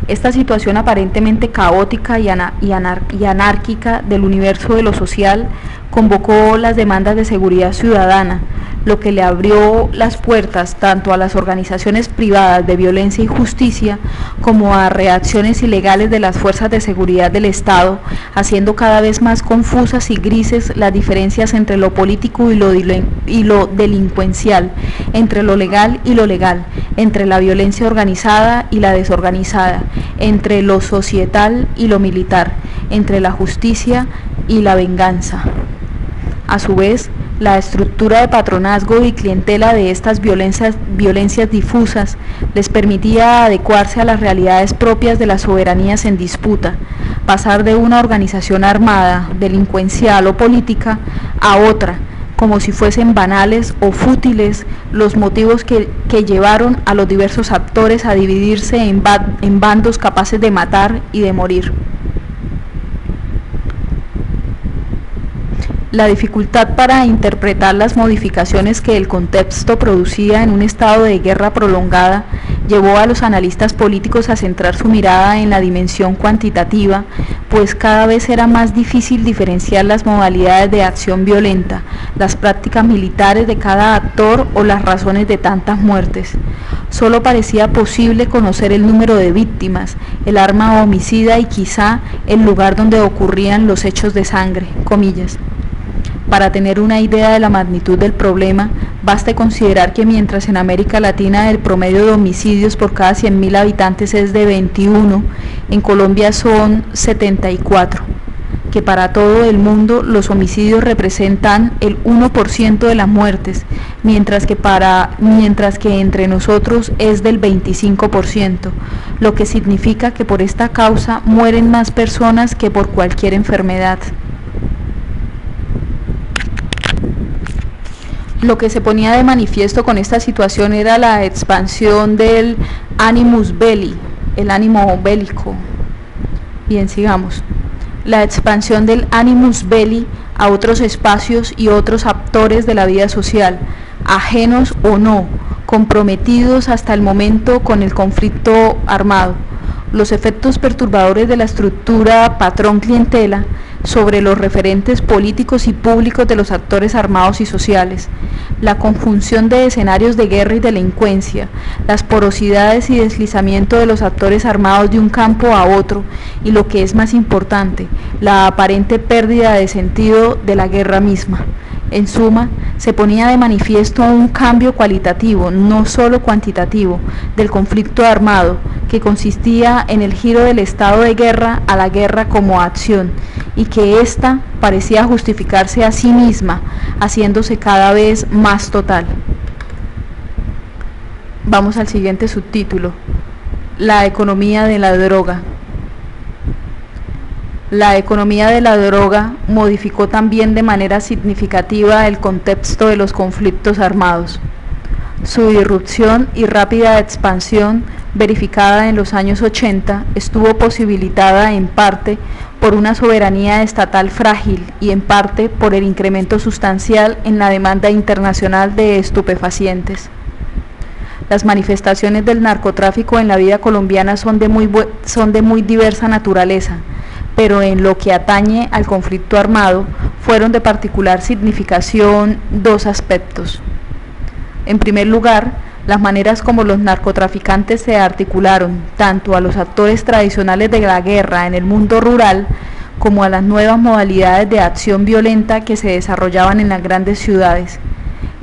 Esta situación aparentemente caótica y anárquica del universo de lo social convocó las demandas de seguridad ciudadana, lo que le abrió las puertas tanto a las organizaciones privadas de violencia y justicia como a reacciones ilegales de las fuerzas de seguridad del Estado, haciendo cada vez más confusas y grises las diferencias entre lo político y lo delincuencial, entre lo legal y lo legal, entre la violencia organizada y la desorganizada, entre lo societal y lo militar, entre la justicia y la venganza. A su vez, la estructura de patronazgo y clientela de estas violencias difusas les permitía adecuarse a las realidades propias de las soberanías en disputa, pasar de una organización armada, delincuencial o política a otra, como si fuesen banales o fútiles los motivos que llevaron a los diversos actores a dividirse en bandos capaces de matar y de morir. La dificultad para interpretar las modificaciones que el contexto producía en un estado de guerra prolongada llevó a los analistas políticos a centrar su mirada en la dimensión cuantitativa, pues cada vez era más difícil diferenciar las modalidades de acción violenta, las prácticas militares de cada actor o las razones de tantas muertes. Solo parecía posible conocer el número de víctimas, el arma homicida y quizá el lugar donde ocurrían los hechos de sangre, comillas. Para tener una idea de la magnitud del problema, baste considerar que mientras en América Latina el promedio de homicidios por cada 100.000 habitantes es de 21, en Colombia son 74, que para todo el mundo los homicidios representan el 1% de las muertes, mientras que entre nosotros es del 25%, lo que significa que por esta causa mueren más personas que por cualquier enfermedad. Lo que se ponía de manifiesto con esta situación era la expansión del animus belli, el ánimo bélico. Bien, sigamos. La expansión del animus belli a otros espacios y otros actores de la vida social, ajenos o no, comprometidos hasta el momento con el conflicto armado. Los efectos perturbadores de la estructura patrón-clientela sobre los referentes políticos y públicos de los actores armados y sociales, la conjunción de escenarios de guerra y delincuencia, las porosidades y deslizamiento de los actores armados de un campo a otro y, lo que es más importante, la aparente pérdida de sentido de la guerra misma. En suma, se ponía de manifiesto un cambio cualitativo, no solo cuantitativo, del conflicto armado, que consistía en el giro del estado de guerra a la guerra como acción, y que ésta parecía justificarse a sí misma, haciéndose cada vez más total. Vamos al siguiente subtítulo: la economía de la droga. La economía de la droga modificó también de manera significativa el contexto de los conflictos armados. Su irrupción y rápida expansión, verificada en los años 80, estuvo posibilitada en parte por una soberanía estatal frágil y en parte por el incremento sustancial en la demanda internacional de estupefacientes. Las manifestaciones del narcotráfico en la vida colombiana son de muy diversa naturaleza, pero en lo que atañe al conflicto armado fueron de particular significación dos aspectos. En primer lugar, las maneras como los narcotraficantes se articularon tanto a los actores tradicionales de la guerra en el mundo rural como a las nuevas modalidades de acción violenta que se desarrollaban en las grandes ciudades.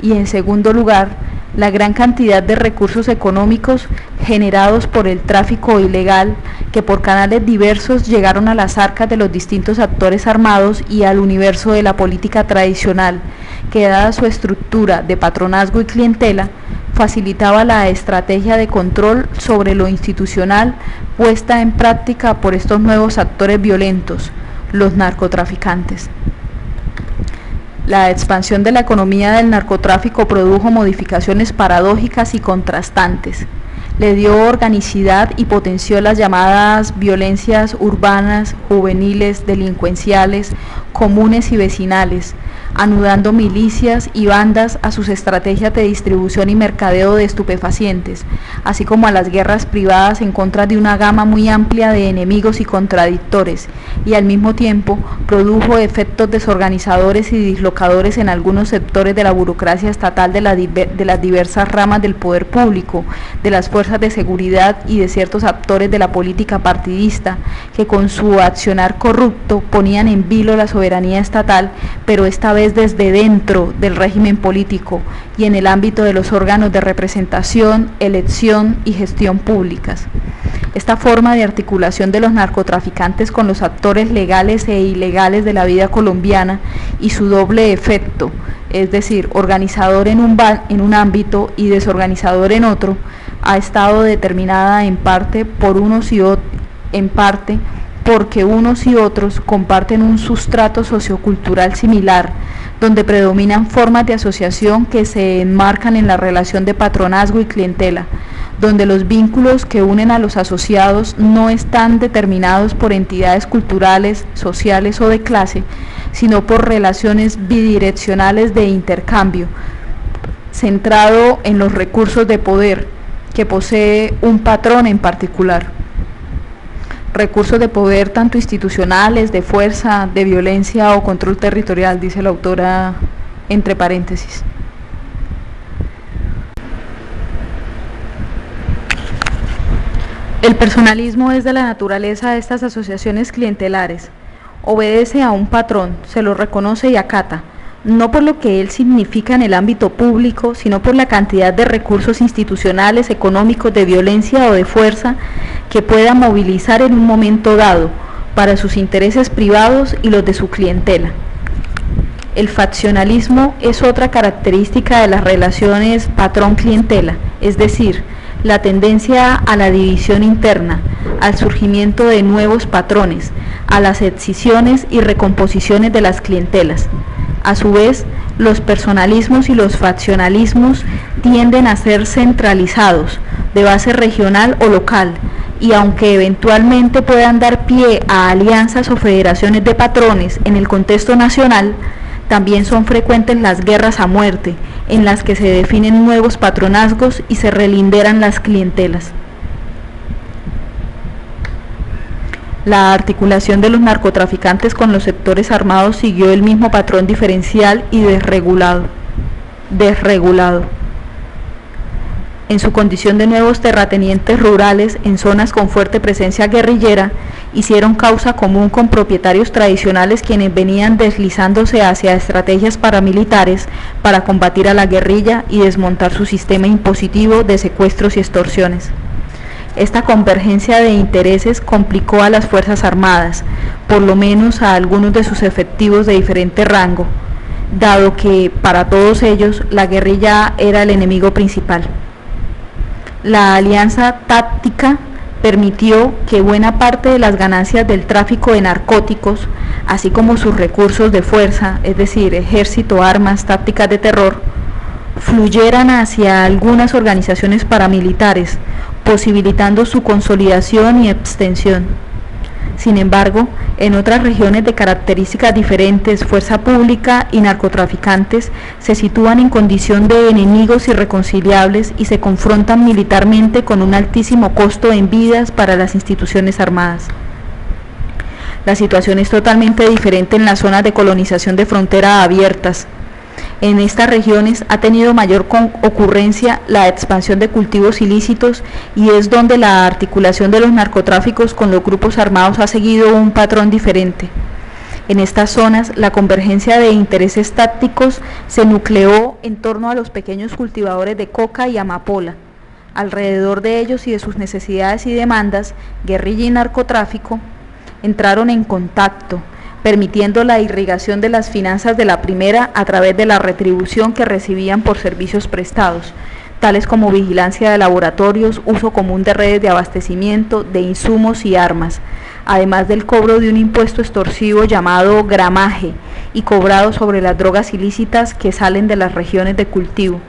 Y en segundo lugar, la gran cantidad de recursos económicos generados por el tráfico ilegal que por canales diversos llegaron a las arcas de los distintos actores armados y al universo de la política tradicional, que dada su estructura de patronazgo y clientela, facilitaba la estrategia de control sobre lo institucional puesta en práctica por estos nuevos actores violentos, los narcotraficantes. La expansión de la economía del narcotráfico produjo modificaciones paradójicas y contrastantes. Le dio organicidad y potenció las llamadas violencias urbanas, juveniles, delincuenciales, comunes y vecinales, anudando milicias y bandas a sus estrategias de distribución y mercadeo de estupefacientes, así como a las guerras privadas en contra de una gama muy amplia de enemigos y contradictores, y al mismo tiempo produjo efectos desorganizadores y dislocadores en algunos sectores de la burocracia estatal de las diversas ramas del poder público, de las fuerzas de seguridad y de ciertos actores de la política partidista, que con su accionar corrupto ponían en vilo la soberanía estatal, pero esta vez desde dentro del régimen político y en el ámbito de los órganos de representación, elección y gestión públicas. Esta forma de articulación de los narcotraficantes con los actores legales e ilegales de la vida colombiana y su doble efecto, es decir, organizador en un ámbito y desorganizador en otro, ha estado determinada en parte porque unos y otros comparten un sustrato sociocultural similar, donde predominan formas de asociación que se enmarcan en la relación de patronazgo y clientela, donde los vínculos que unen a los asociados no están determinados por entidades culturales, sociales o de clase, sino por relaciones bidireccionales de intercambio, centrado en los recursos de poder que posee un patrón en particular. Recursos de poder tanto institucionales, de fuerza, de violencia o control territorial, dice la autora entre paréntesis. El personalismo es de la naturaleza de estas asociaciones clientelares. Obedece a un patrón, se lo reconoce y acata, no por lo que él significa en el ámbito público, sino por la cantidad de recursos institucionales, económicos, de violencia o de fuerza que pueda movilizar en un momento dado para sus intereses privados y los de su clientela. El faccionalismo es otra característica de las relaciones patrón-clientela, es decir, la tendencia a la división interna, al surgimiento de nuevos patrones, a las escisiones y recomposiciones de las clientelas. A su vez, los personalismos y los faccionalismos tienden a ser centralizados, de base regional o local, y aunque eventualmente puedan dar pie a alianzas o federaciones de patrones en el contexto nacional, también son frecuentes las guerras a muerte, en las que se definen nuevos patronazgos y se relinderan las clientelas. La articulación de los narcotraficantes con los sectores armados siguió el mismo patrón diferencial y desregulado. En su condición de nuevos terratenientes rurales en zonas con fuerte presencia guerrillera, hicieron causa común con propietarios tradicionales quienes venían deslizándose hacia estrategias paramilitares para combatir a la guerrilla y desmontar su sistema impositivo de secuestros y extorsiones. Esta convergencia de intereses complicó a las Fuerzas Armadas, por lo menos a algunos de sus efectivos de diferente rango, dado que para todos ellos la guerrilla era el enemigo principal. La alianza táctica permitió que buena parte de las ganancias del tráfico de narcóticos, así como sus recursos de fuerza, es decir, ejército, armas, tácticas de terror, fluyeran hacia algunas organizaciones paramilitares, posibilitando su consolidación y extensión. Sin embargo, en otras regiones de características diferentes, fuerza pública y narcotraficantes se sitúan en condición de enemigos irreconciliables y se confrontan militarmente con un altísimo costo en vidas para las instituciones armadas. La situación es totalmente diferente en las zonas de colonización de frontera abiertas. En estas regiones ha tenido mayor ocurrencia la expansión de cultivos ilícitos y es donde la articulación de los narcotráficos con los grupos armados ha seguido un patrón diferente. En estas zonas, la convergencia de intereses tácticos se nucleó en torno a los pequeños cultivadores de coca y amapola. Alrededor de ellos y de sus necesidades y demandas, guerrilla y narcotráfico entraron en contacto, permitiendo la irrigación de las finanzas de la primera a través de la retribución que recibían por servicios prestados, tales como vigilancia de laboratorios, uso común de redes de abastecimiento, de insumos y armas, además del cobro de un impuesto extorsivo llamado gramaje y cobrado sobre las drogas ilícitas que salen de las regiones de cultivo.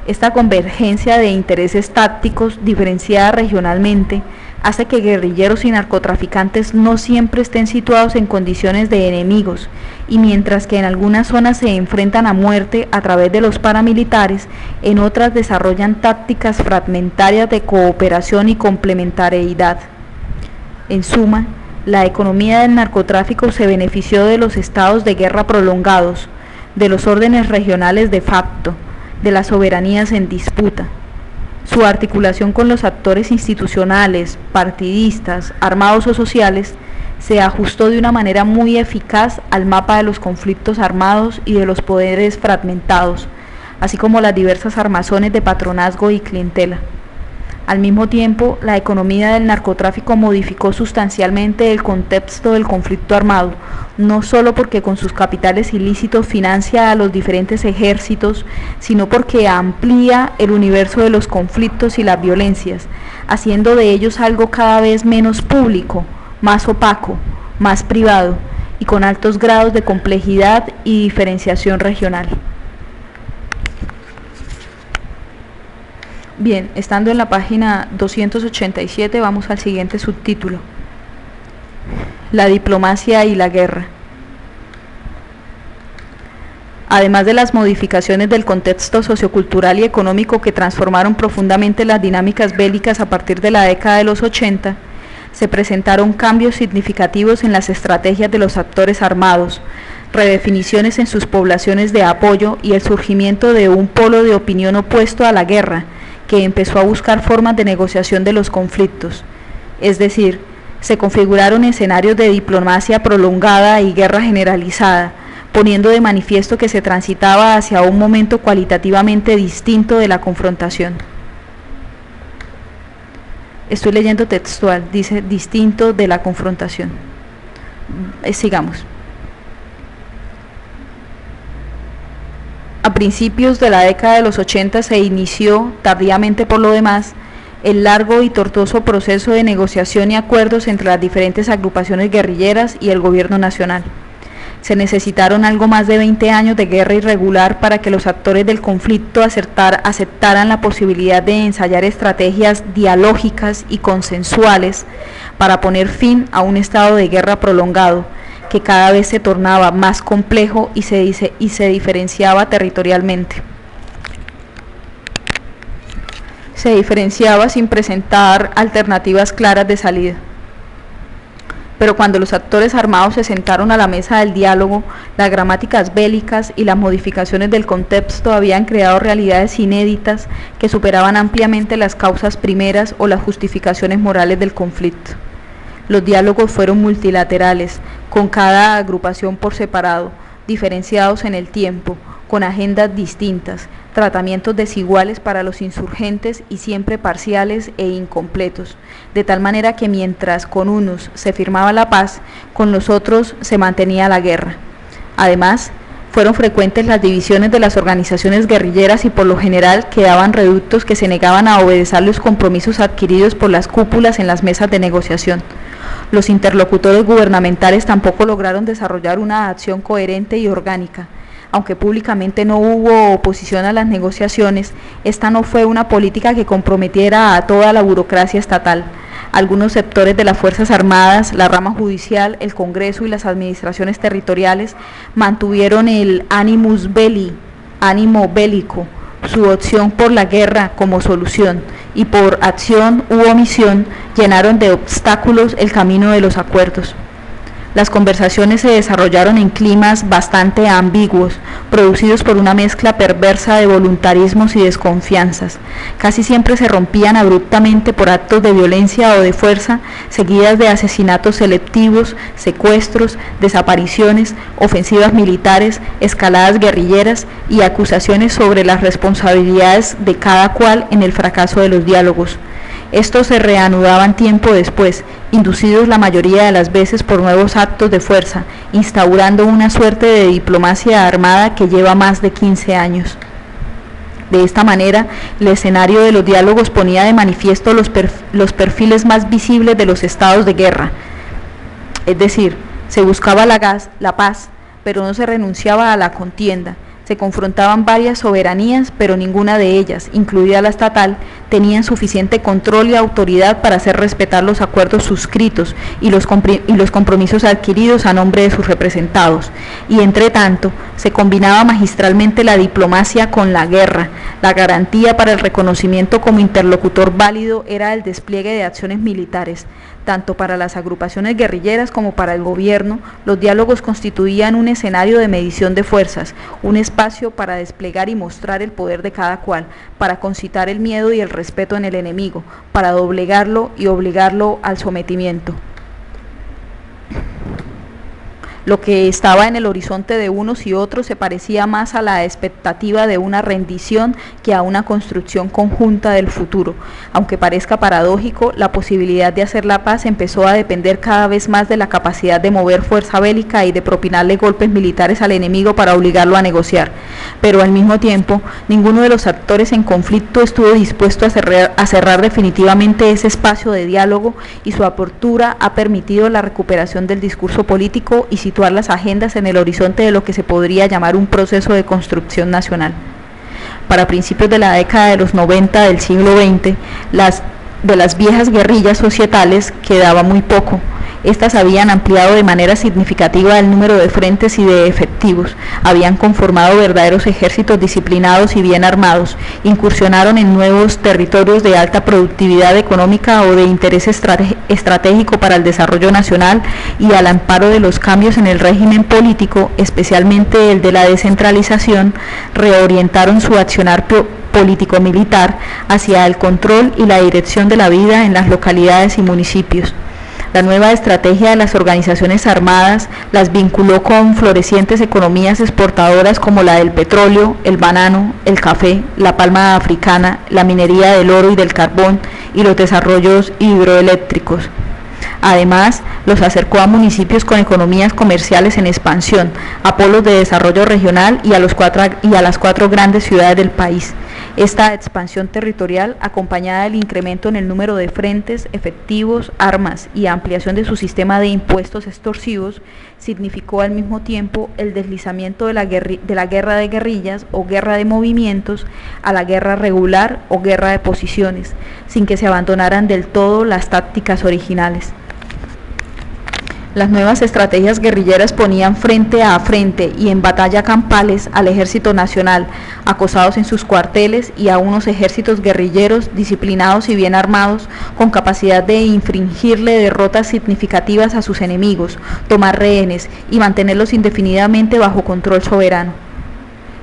Esta convergencia de intereses tácticos, diferenciada regionalmente, hace que guerrilleros y narcotraficantes no siempre estén situados en condiciones de enemigos, y mientras que en algunas zonas se enfrentan a muerte a través de los paramilitares, en otras desarrollan tácticas fragmentarias de cooperación y complementariedad. En suma, la economía del narcotráfico se benefició de los estados de guerra prolongados, de los órdenes regionales de facto, de las soberanías en disputa. Su articulación con los actores institucionales, partidistas, armados o sociales se ajustó de una manera muy eficaz al mapa de los conflictos armados y de los poderes fragmentados, así como las diversas armazones de patronazgo y clientela. Al mismo tiempo, la economía del narcotráfico modificó sustancialmente el contexto del conflicto armado, no solo porque con sus capitales ilícitos financia a los diferentes ejércitos, sino porque amplía el universo de los conflictos y las violencias, haciendo de ellos algo cada vez menos público, más opaco, más privado y con altos grados de complejidad y diferenciación regional. Bien, estando en la página 287, vamos al siguiente subtítulo: la diplomacia y la guerra. Además de las modificaciones del contexto sociocultural y económico que transformaron profundamente las dinámicas bélicas a partir de la década de los 80, se presentaron cambios significativos en las estrategias de los actores armados, redefiniciones en sus poblaciones de apoyo y el surgimiento de un polo de opinión opuesto a la guerra, que empezó a buscar formas de negociación de los conflictos. Es decir, se configuraron escenarios de diplomacia prolongada y guerra generalizada, poniendo de manifiesto que se transitaba hacia un momento cualitativamente distinto de la confrontación. Estoy leyendo textual, dice distinto de la confrontación. Sigamos. A principios de la década de los 80 se inició, tardíamente por lo demás, el largo y tortuoso proceso de negociación y acuerdos entre las diferentes agrupaciones guerrilleras y el gobierno nacional. Se necesitaron algo más de 20 años de guerra irregular para que los actores del conflicto aceptaran la posibilidad de ensayar estrategias dialógicas y consensuales para poner fin a un estado de guerra prolongado, que cada vez se tornaba más complejo y se diferenciaba territorialmente. Se diferenciaba sin presentar alternativas claras de salida. Pero cuando los actores armados se sentaron a la mesa del diálogo, las gramáticas bélicas y las modificaciones del contexto habían creado realidades inéditas que superaban ampliamente las causas primeras o las justificaciones morales del conflicto. Los diálogos fueron multilaterales, con cada agrupación por separado, diferenciados en el tiempo, con agendas distintas, tratamientos desiguales para los insurgentes y siempre parciales e incompletos, de tal manera que mientras con unos se firmaba la paz, con los otros se mantenía la guerra. Además, fueron frecuentes las divisiones de las organizaciones guerrilleras y por lo general quedaban reductos que se negaban a obedecer los compromisos adquiridos por las cúpulas en las mesas de negociación. Los interlocutores gubernamentales tampoco lograron desarrollar una acción coherente y orgánica. Aunque públicamente no hubo oposición a las negociaciones, esta no fue una política que comprometiera a toda la burocracia estatal. Algunos sectores de las Fuerzas Armadas, la rama judicial, el Congreso y las administraciones territoriales mantuvieron el animus belli, ánimo bélico, su opción por la guerra como solución, y por acción u omisión llenaron de obstáculos el camino de los acuerdos. Las conversaciones se desarrollaron en climas bastante ambiguos, producidos por una mezcla perversa de voluntarismos y desconfianzas. Casi siempre se rompían abruptamente por actos de violencia o de fuerza, seguidas de asesinatos selectivos, secuestros, desapariciones, ofensivas militares, escaladas guerrilleras y acusaciones sobre las responsabilidades de cada cual en el fracaso de los diálogos. Estos se reanudaban tiempo después, inducidos la mayoría de las veces por nuevos actos de fuerza, instaurando una suerte de diplomacia armada que lleva más de 15 años. De esta manera, el escenario de los diálogos ponía de manifiesto los perfiles más visibles de los estados de guerra. Es decir, se buscaba la paz, pero no se renunciaba a la contienda. Se confrontaban varias soberanías, pero ninguna de ellas, incluida la estatal, tenían suficiente control y autoridad para hacer respetar los acuerdos suscritos y los compromisos adquiridos a nombre de sus representados. Y entre tanto, se combinaba magistralmente la diplomacia con la guerra. La garantía para el reconocimiento como interlocutor válido era el despliegue de acciones militares. Tanto para las agrupaciones guerrilleras como para el gobierno, los diálogos constituían un escenario de medición de fuerzas, un espacio para desplegar y mostrar el poder de cada cual, para concitar el miedo y el respeto en el enemigo, para doblegarlo y obligarlo al sometimiento. Lo que estaba en el horizonte de unos y otros se parecía más a la expectativa de una rendición que a una construcción conjunta del futuro. Aunque parezca paradójico, la posibilidad de hacer la paz empezó a depender cada vez más de la capacidad de mover fuerza bélica y de propinarle golpes militares al enemigo para obligarlo a negociar. Pero al mismo tiempo, ninguno de los actores en conflicto estuvo dispuesto a cerrar definitivamente ese espacio de diálogo, y su apertura ha permitido la recuperación del discurso político y situar las agendas en el horizonte de lo que se podría llamar un proceso de construcción nacional. Para principios de la década de los 90 del siglo XX, de las viejas guerrillas societales quedaba muy poco. Estas habían ampliado de manera significativa el número de frentes y de efectivos, habían conformado verdaderos ejércitos disciplinados y bien armados, incursionaron en nuevos territorios de alta productividad económica o de interés estratégico para el desarrollo nacional, y al amparo de los cambios en el régimen político, especialmente el de la descentralización, reorientaron su accionar político-militar hacia el control y la dirección de la vida en las localidades y municipios. La nueva estrategia de las organizaciones armadas las vinculó con florecientes economías exportadoras como la del petróleo, el banano, el café, la palma africana, la minería del oro y del carbón y los desarrollos hidroeléctricos. Además, los acercó a municipios con economías comerciales en expansión, a polos de desarrollo regional y a las cuatro grandes ciudades del país. Esta expansión territorial, acompañada del incremento en el número de frentes, efectivos, armas y ampliación de su sistema de impuestos extorsivos, significó al mismo tiempo el deslizamiento de la guerra de guerrillas o guerra de movimientos a la guerra regular o guerra de posiciones, sin que se abandonaran del todo las tácticas originales. Las nuevas estrategias guerrilleras ponían frente a frente y en batalla campales al ejército nacional, acosados en sus cuarteles, y a unos ejércitos guerrilleros disciplinados y bien armados, con capacidad de infligirle derrotas significativas a sus enemigos, tomar rehenes y mantenerlos indefinidamente bajo control soberano.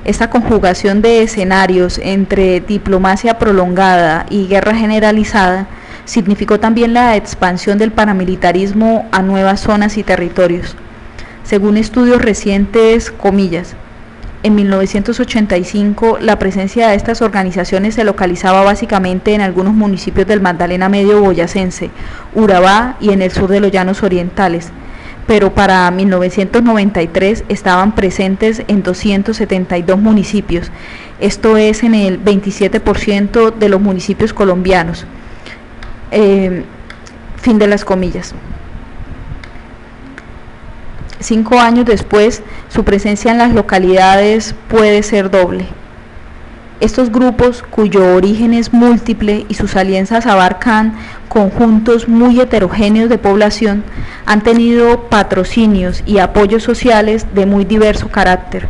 Esta conjugación de escenarios entre diplomacia prolongada y guerra generalizada significó también la expansión del paramilitarismo a nuevas zonas y territorios. Según estudios recientes, comillas, en 1985 la presencia de estas organizaciones se localizaba básicamente en algunos municipios del Magdalena Medio boyacense, Urabá y en el sur de los Llanos Orientales, pero para 1993 estaban presentes en 272 municipios, esto es en el 27% de los municipios colombianos. Fin de las comillas. 5 años después, su presencia en las localidades puede ser doble. Estos grupos, cuyo origen es múltiple y sus alianzas abarcan conjuntos muy heterogéneos de población, han tenido patrocinios y apoyos sociales de muy diverso carácter.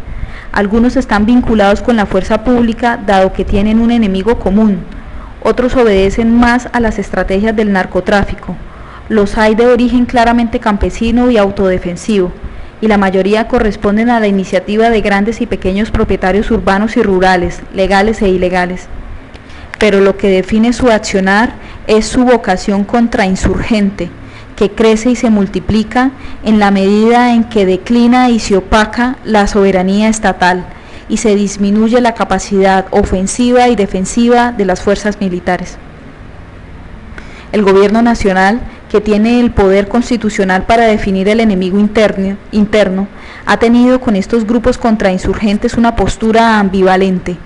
Algunos están vinculados con la fuerza pública, dado que tienen un enemigo común. Otros obedecen más a las estrategias del narcotráfico. Los hay de origen claramente campesino y autodefensivo, y la mayoría corresponden a la iniciativa de grandes y pequeños propietarios urbanos y rurales, legales e ilegales. Pero lo que define su accionar es su vocación contrainsurgente, que crece y se multiplica en la medida en que declina y se opaca la soberanía estatal, y se disminuye la capacidad ofensiva y defensiva de las fuerzas militares. El gobierno nacional, que tiene el poder constitucional para definir el enemigo interno, ha tenido con estos grupos contrainsurgentes una postura ambivalente.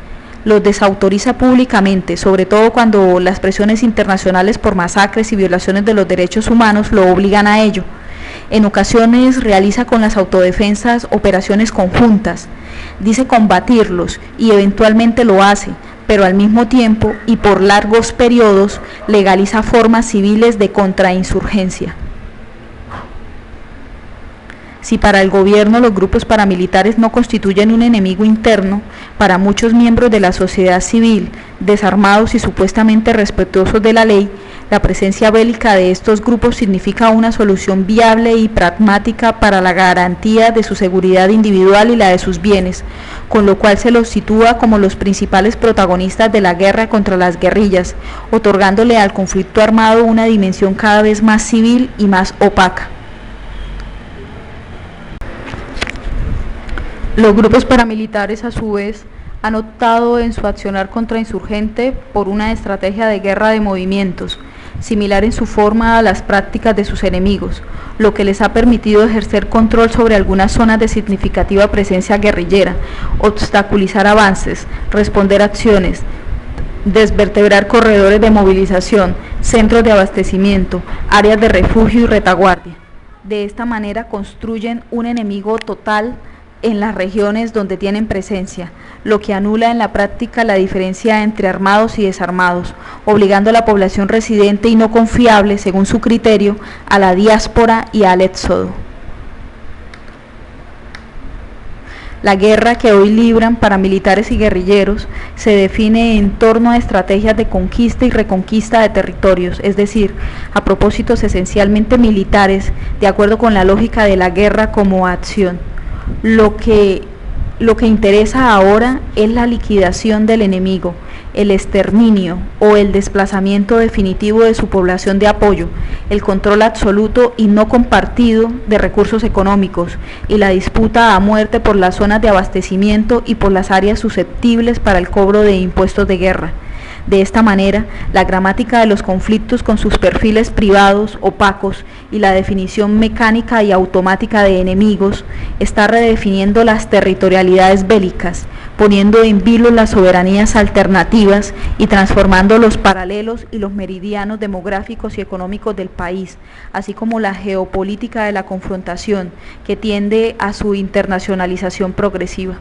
Los desautoriza públicamente, sobre todo cuando las presiones internacionales por masacres y violaciones de los derechos humanos lo obligan a ello. En ocasiones realiza con las autodefensas operaciones conjuntas. Dice combatirlos y eventualmente lo hace, pero al mismo tiempo y por largos periodos legaliza formas civiles de contrainsurgencia. Si para el gobierno los grupos paramilitares no constituyen un enemigo interno, para muchos miembros de la sociedad civil, desarmados y supuestamente respetuosos de la ley, la presencia bélica de estos grupos significa una solución viable y pragmática para la garantía de su seguridad individual y la de sus bienes, con lo cual se los sitúa como los principales protagonistas de la guerra contra las guerrillas, otorgándole al conflicto armado una dimensión cada vez más civil y más opaca. Los grupos paramilitares, a su vez, han optado en su accionar contrainsurgente por una estrategia de guerra de movimientos, similar en su forma a las prácticas de sus enemigos, lo que les ha permitido ejercer control sobre algunas zonas de significativa presencia guerrillera, obstaculizar avances, responder acciones, desvertebrar corredores de movilización, centros de abastecimiento, áreas de refugio y retaguardia. De esta manera construyen un enemigo total en las regiones donde tienen presencia, lo que anula en la práctica la diferencia entre armados y desarmados, obligando a la población residente y no confiable, según su criterio, a la diáspora y al éxodo. La guerra que hoy libran paramilitares y guerrilleros se define en torno a estrategias de conquista y reconquista de territorios, es decir, a propósitos esencialmente militares, de acuerdo con la lógica de la guerra como acción. Lo que interesa ahora es la liquidación del enemigo, el exterminio o el desplazamiento definitivo de su población de apoyo, el control absoluto y no compartido de recursos económicos y la disputa a muerte por las zonas de abastecimiento y por las áreas susceptibles para el cobro de impuestos de guerra. De esta manera, la gramática de los conflictos con sus perfiles privados, opacos, y la definición mecánica y automática de enemigos está redefiniendo las territorialidades bélicas, poniendo en vilo las soberanías alternativas y transformando los paralelos y los meridianos demográficos y económicos del país, así como la geopolítica de la confrontación, que tiende a su internacionalización progresiva.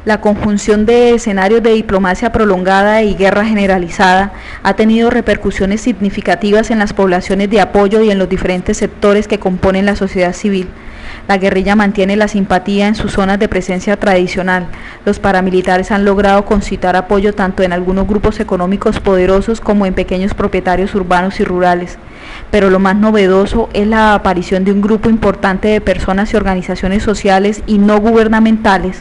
La conjunción de escenarios de diplomacia prolongada y guerra generalizada ha tenido repercusiones significativas en las poblaciones de apoyo y en los diferentes sectores que componen la sociedad civil. La guerrilla mantiene la simpatía en sus zonas de presencia tradicional. Los paramilitares han logrado concitar apoyo tanto en algunos grupos económicos poderosos como en pequeños propietarios urbanos y rurales. Pero lo más novedoso es la aparición de un grupo importante de personas y organizaciones sociales y no gubernamentales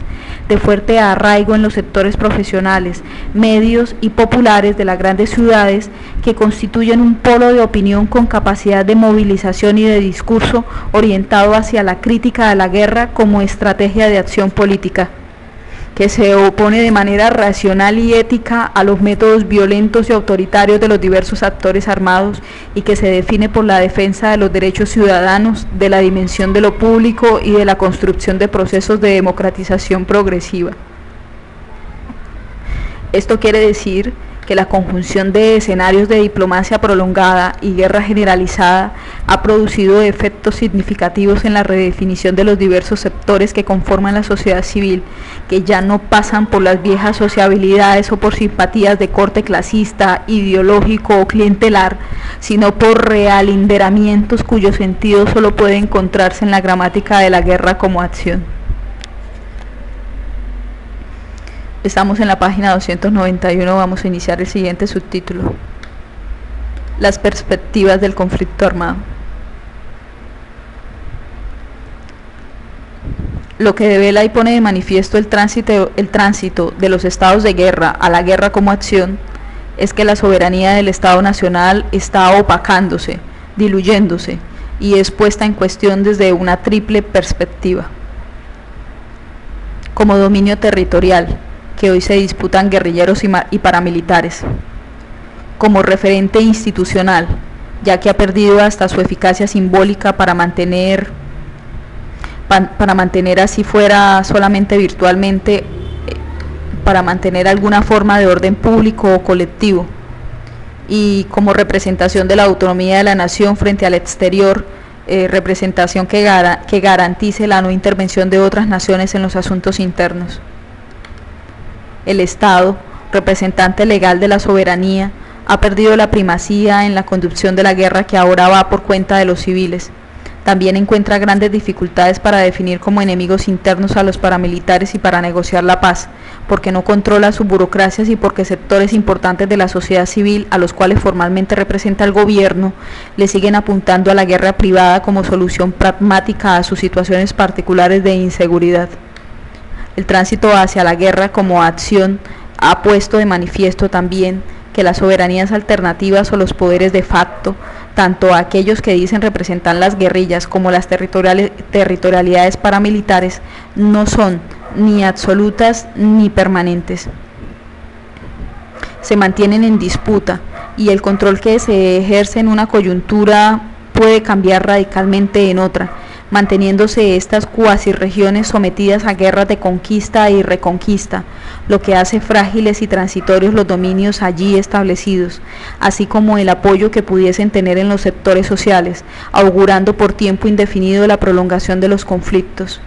de fuerte arraigo en los sectores profesionales, medios y populares de las grandes ciudades que constituyen un polo de opinión con capacidad de movilización y de discurso orientado hacia la crítica de la guerra como estrategia de acción política, que se opone de manera racional y ética a los métodos violentos y autoritarios de los diversos actores armados y que se define por la defensa de los derechos ciudadanos, de la dimensión de lo público y de la construcción de procesos de democratización progresiva. Esto quiere decir que la conjunción de escenarios de diplomacia prolongada y guerra generalizada ha producido efectos significativos en la redefinición de los diversos sectores que conforman la sociedad civil, que ya no pasan por las viejas sociabilidades o por simpatías de corte clasista, ideológico o clientelar, sino por realinderamientos cuyo sentido solo puede encontrarse en la gramática de la guerra como acción. Estamos en la página 291, vamos a iniciar el siguiente subtítulo: las perspectivas del conflicto armado. Lo que devela y pone de manifiesto el tránsito de los estados de guerra a la guerra como acción es que la soberanía del Estado Nacional está opacándose, diluyéndose y es puesta en cuestión desde una triple perspectiva: como dominio territorial, que hoy se disputan guerrilleros y paramilitares; como referente institucional, ya que ha perdido hasta su eficacia simbólica para mantener así fuera solamente virtualmente, para mantener alguna forma de orden público o colectivo; y como representación de la autonomía de la nación frente al exterior, representación que garantice la no intervención de otras naciones en los asuntos internos. El Estado, representante legal de la soberanía, ha perdido la primacía en la conducción de la guerra que ahora va por cuenta de los civiles. También encuentra grandes dificultades para definir como enemigos internos a los paramilitares y para negociar la paz, porque no controla sus burocracias y porque sectores importantes de la sociedad civil, a los cuales formalmente representa el gobierno, le siguen apuntando a la guerra privada como solución pragmática a sus situaciones particulares de inseguridad. El tránsito hacia la guerra como acción ha puesto de manifiesto también que las soberanías alternativas o los poderes de facto, tanto aquellos que dicen representar las guerrillas como las territorialidades paramilitares, no son ni absolutas ni permanentes. Se mantienen en disputa y el control que se ejerce en una coyuntura puede cambiar radicalmente en otra, manteniéndose estas cuasirregiones sometidas a guerras de conquista y reconquista, lo que hace frágiles y transitorios los dominios allí establecidos, así como el apoyo que pudiesen tener en los sectores sociales, augurando por tiempo indefinido la prolongación de los conflictos.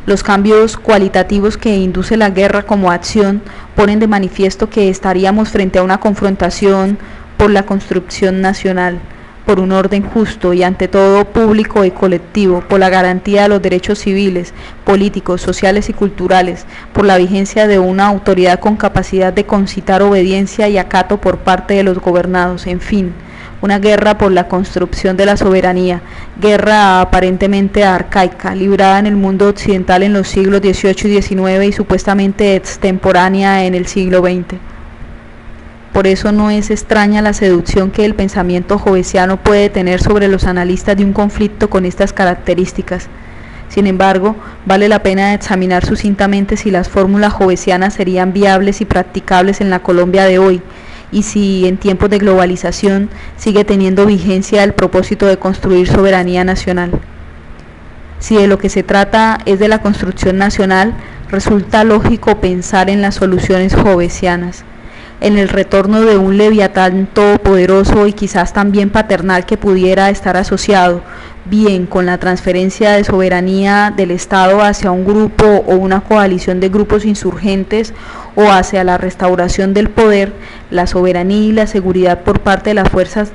Los cambios cualitativos que induce la guerra como acción ponen de manifiesto que estaríamos frente a una confrontación por la construcción nacional, por un orden justo y ante todo público y colectivo, por la garantía de los derechos civiles, políticos, sociales y culturales, por la vigencia de una autoridad con capacidad de concitar obediencia y acato por parte de los gobernados, en fin, una guerra por la construcción de la soberanía, guerra aparentemente arcaica, librada en el mundo occidental en los siglos XVIII y XIX y supuestamente extemporánea en el siglo XX. Por eso no es extraña la seducción que el pensamiento jovesiano puede tener sobre los analistas de un conflicto con estas características. Sin embargo, vale la pena examinar sucintamente si las fórmulas jovesianas serían viables y practicables en la Colombia de hoy, y si en tiempos de globalización sigue teniendo vigencia el propósito de construir soberanía nacional. Si de lo que se trata es de la construcción nacional, resulta lógico pensar en las soluciones jovesianas, en el retorno de un leviatán todopoderoso y quizás también paternal que pudiera estar asociado, bien con la transferencia de soberanía del Estado hacia un grupo o una coalición de grupos insurgentes o hacia la restauración del poder, la soberanía y la seguridad por parte de las fuerzas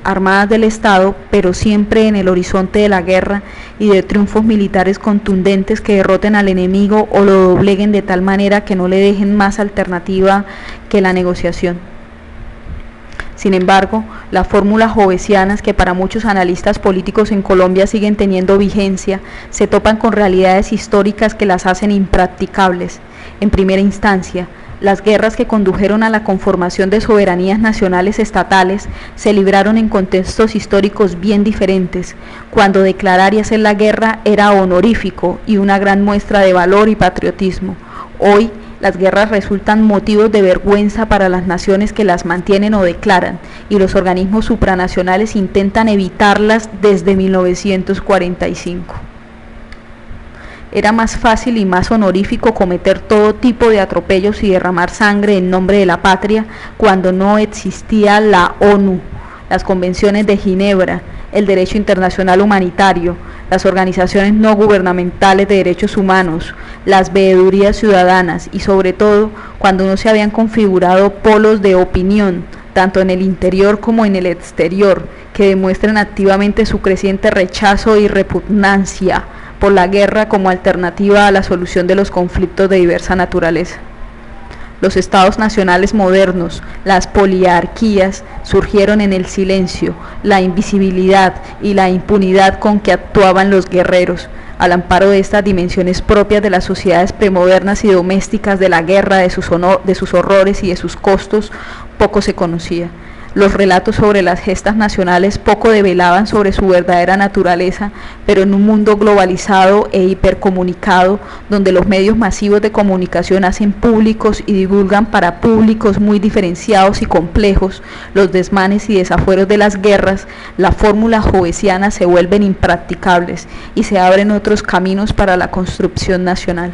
armadas del Estado, pero siempre en el horizonte de la guerra y de triunfos militares contundentes que derroten al enemigo o lo dobleguen de tal manera que no le dejen más alternativa que la negociación. Sin embargo, las fórmulas jovesianas que para muchos analistas políticos en Colombia siguen teniendo vigencia, se topan con realidades históricas que las hacen impracticables. En primera instancia, las guerras que condujeron a la conformación de soberanías nacionales estatales se libraron en contextos históricos bien diferentes, cuando declarar y hacer la guerra era honorífico y una gran muestra de valor y patriotismo. Hoy, las guerras resultan motivos de vergüenza para las naciones que las mantienen o declaran, y los organismos supranacionales intentan evitarlas desde 1945. Era más fácil y más honorífico cometer todo tipo de atropellos y derramar sangre en nombre de la patria cuando no existía la ONU, las convenciones de Ginebra, el derecho internacional humanitario, las organizaciones no gubernamentales de derechos humanos, las veedurías ciudadanas y sobre todo cuando no se habían configurado polos de opinión, tanto en el interior como en el exterior, que demuestren activamente su creciente rechazo y repugnancia por la guerra como alternativa a la solución de los conflictos de diversa naturaleza. Los estados nacionales modernos, las poliarquías, surgieron en el silencio, la invisibilidad y la impunidad con que actuaban los guerreros, al amparo de estas dimensiones propias de las sociedades premodernas y domésticas de la guerra, de sus horrores y de sus costos, poco se conocía. Los relatos sobre las gestas nacionales poco develaban sobre su verdadera naturaleza, pero en un mundo globalizado e hipercomunicado, donde los medios masivos de comunicación hacen públicos y divulgan para públicos muy diferenciados y complejos los desmanes y desafueros de las guerras, las fórmulas jovesianas se vuelven impracticables y se abren otros caminos para la construcción nacional.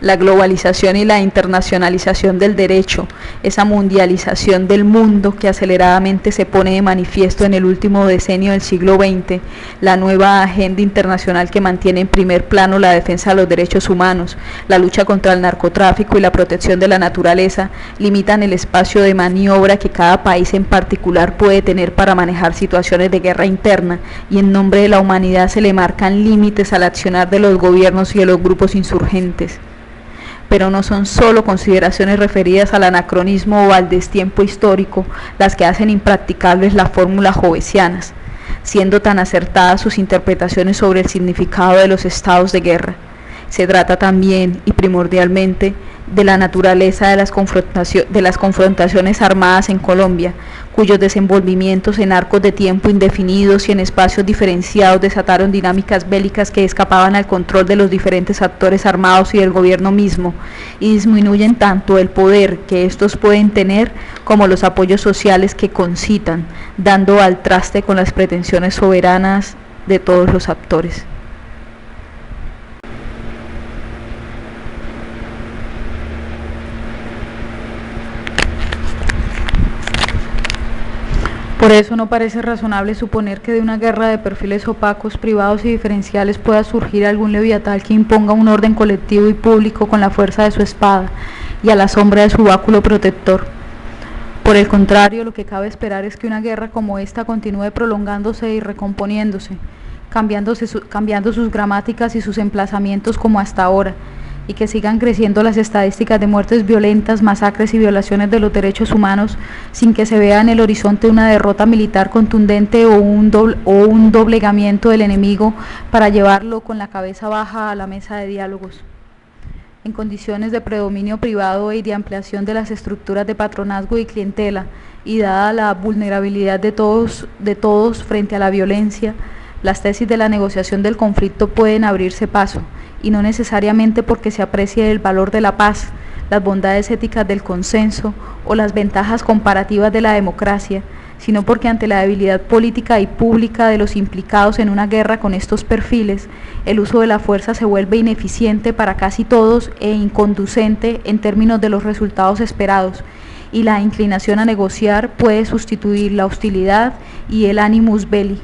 La globalización y la internacionalización del derecho, esa mundialización del mundo que aceleradamente se pone de manifiesto en el último decenio del siglo XX, la nueva agenda internacional que mantiene en primer plano la defensa de los derechos humanos, la lucha contra el narcotráfico y la protección de la naturaleza, limitan el espacio de maniobra que cada país en particular puede tener para manejar situaciones de guerra interna, y en nombre de la humanidad se le marcan límites al accionar de los gobiernos y de los grupos insurgentes. Pero no son solo consideraciones referidas al anacronismo o al destiempo histórico las que hacen impracticables las fórmulas jovesianas, siendo tan acertadas sus interpretaciones sobre el significado de los estados de guerra. Se trata también y primordialmente de la naturaleza de las confrontaciones armadas en Colombia, cuyos desenvolvimientos en arcos de tiempo indefinidos y en espacios diferenciados desataron dinámicas bélicas que escapaban al control de los diferentes actores armados y del gobierno mismo, y disminuyen tanto el poder que estos pueden tener como los apoyos sociales que concitan, dando al traste con las pretensiones soberanas de todos los actores. Por eso no parece razonable suponer que de una guerra de perfiles opacos, privados y diferenciales pueda surgir algún leviatán que imponga un orden colectivo y público con la fuerza de su espada y a la sombra de su báculo protector. Por el contrario, lo que cabe esperar es que una guerra como esta continúe prolongándose y recomponiéndose, cambiando sus gramáticas y sus emplazamientos como hasta ahora, y que sigan creciendo las estadísticas de muertes violentas, masacres y violaciones de los derechos humanos sin que se vea en el horizonte una derrota militar contundente o un doblegamiento del enemigo para llevarlo con la cabeza baja a la mesa de diálogos. En condiciones de predominio privado y de ampliación de las estructuras de patronazgo y clientela, y dada la vulnerabilidad de todos frente a la violencia, las tesis de la negociación del conflicto pueden abrirse paso, y no necesariamente porque se aprecie el valor de la paz, las bondades éticas del consenso o las ventajas comparativas de la democracia, sino porque ante la debilidad política y pública de los implicados en una guerra con estos perfiles, el uso de la fuerza se vuelve ineficiente para casi todos e inconducente en términos de los resultados esperados, y la inclinación a negociar puede sustituir la hostilidad y el animus belli.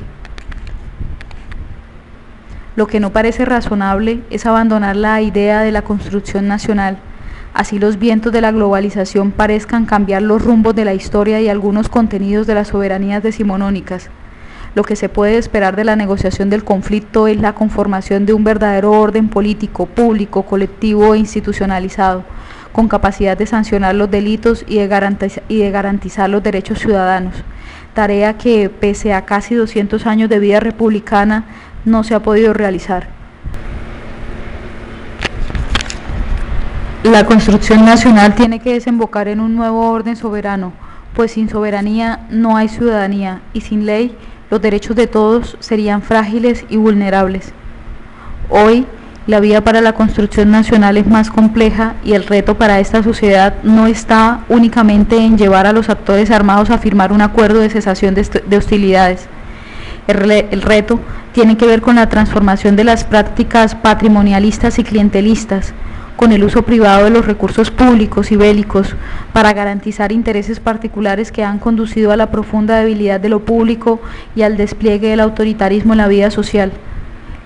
Lo que no parece razonable es abandonar la idea de la construcción nacional, así los vientos de la globalización parezcan cambiar los rumbos de la historia y algunos contenidos de las soberanías decimonónicas. Lo que se puede esperar de la negociación del conflicto es la conformación de un verdadero orden político, público, colectivo e institucionalizado, con capacidad de sancionar los delitos y de garantizar los derechos ciudadanos, tarea que, pese a casi 200 años de vida republicana, no se ha podido realizar. La construcción nacional tiene que desembocar en un nuevo orden soberano, pues sin soberanía no hay ciudadanía, y sin ley los derechos de todos serían frágiles y vulnerables. Hoy, la vía para la construcción nacional es más compleja, y el reto para esta sociedad no está únicamente en llevar a los actores armados a firmar un acuerdo de cesación de hostilidades. El reto tiene que ver con la transformación de las prácticas patrimonialistas y clientelistas, con el uso privado de los recursos públicos y bélicos para garantizar intereses particulares que han conducido a la profunda debilidad de lo público y al despliegue del autoritarismo en la vida social.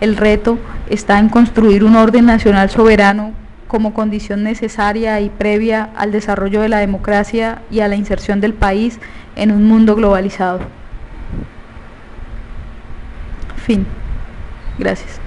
El reto está en construir un orden nacional soberano como condición necesaria y previa al desarrollo de la democracia y a la inserción del país en un mundo globalizado. Fin. Gracias.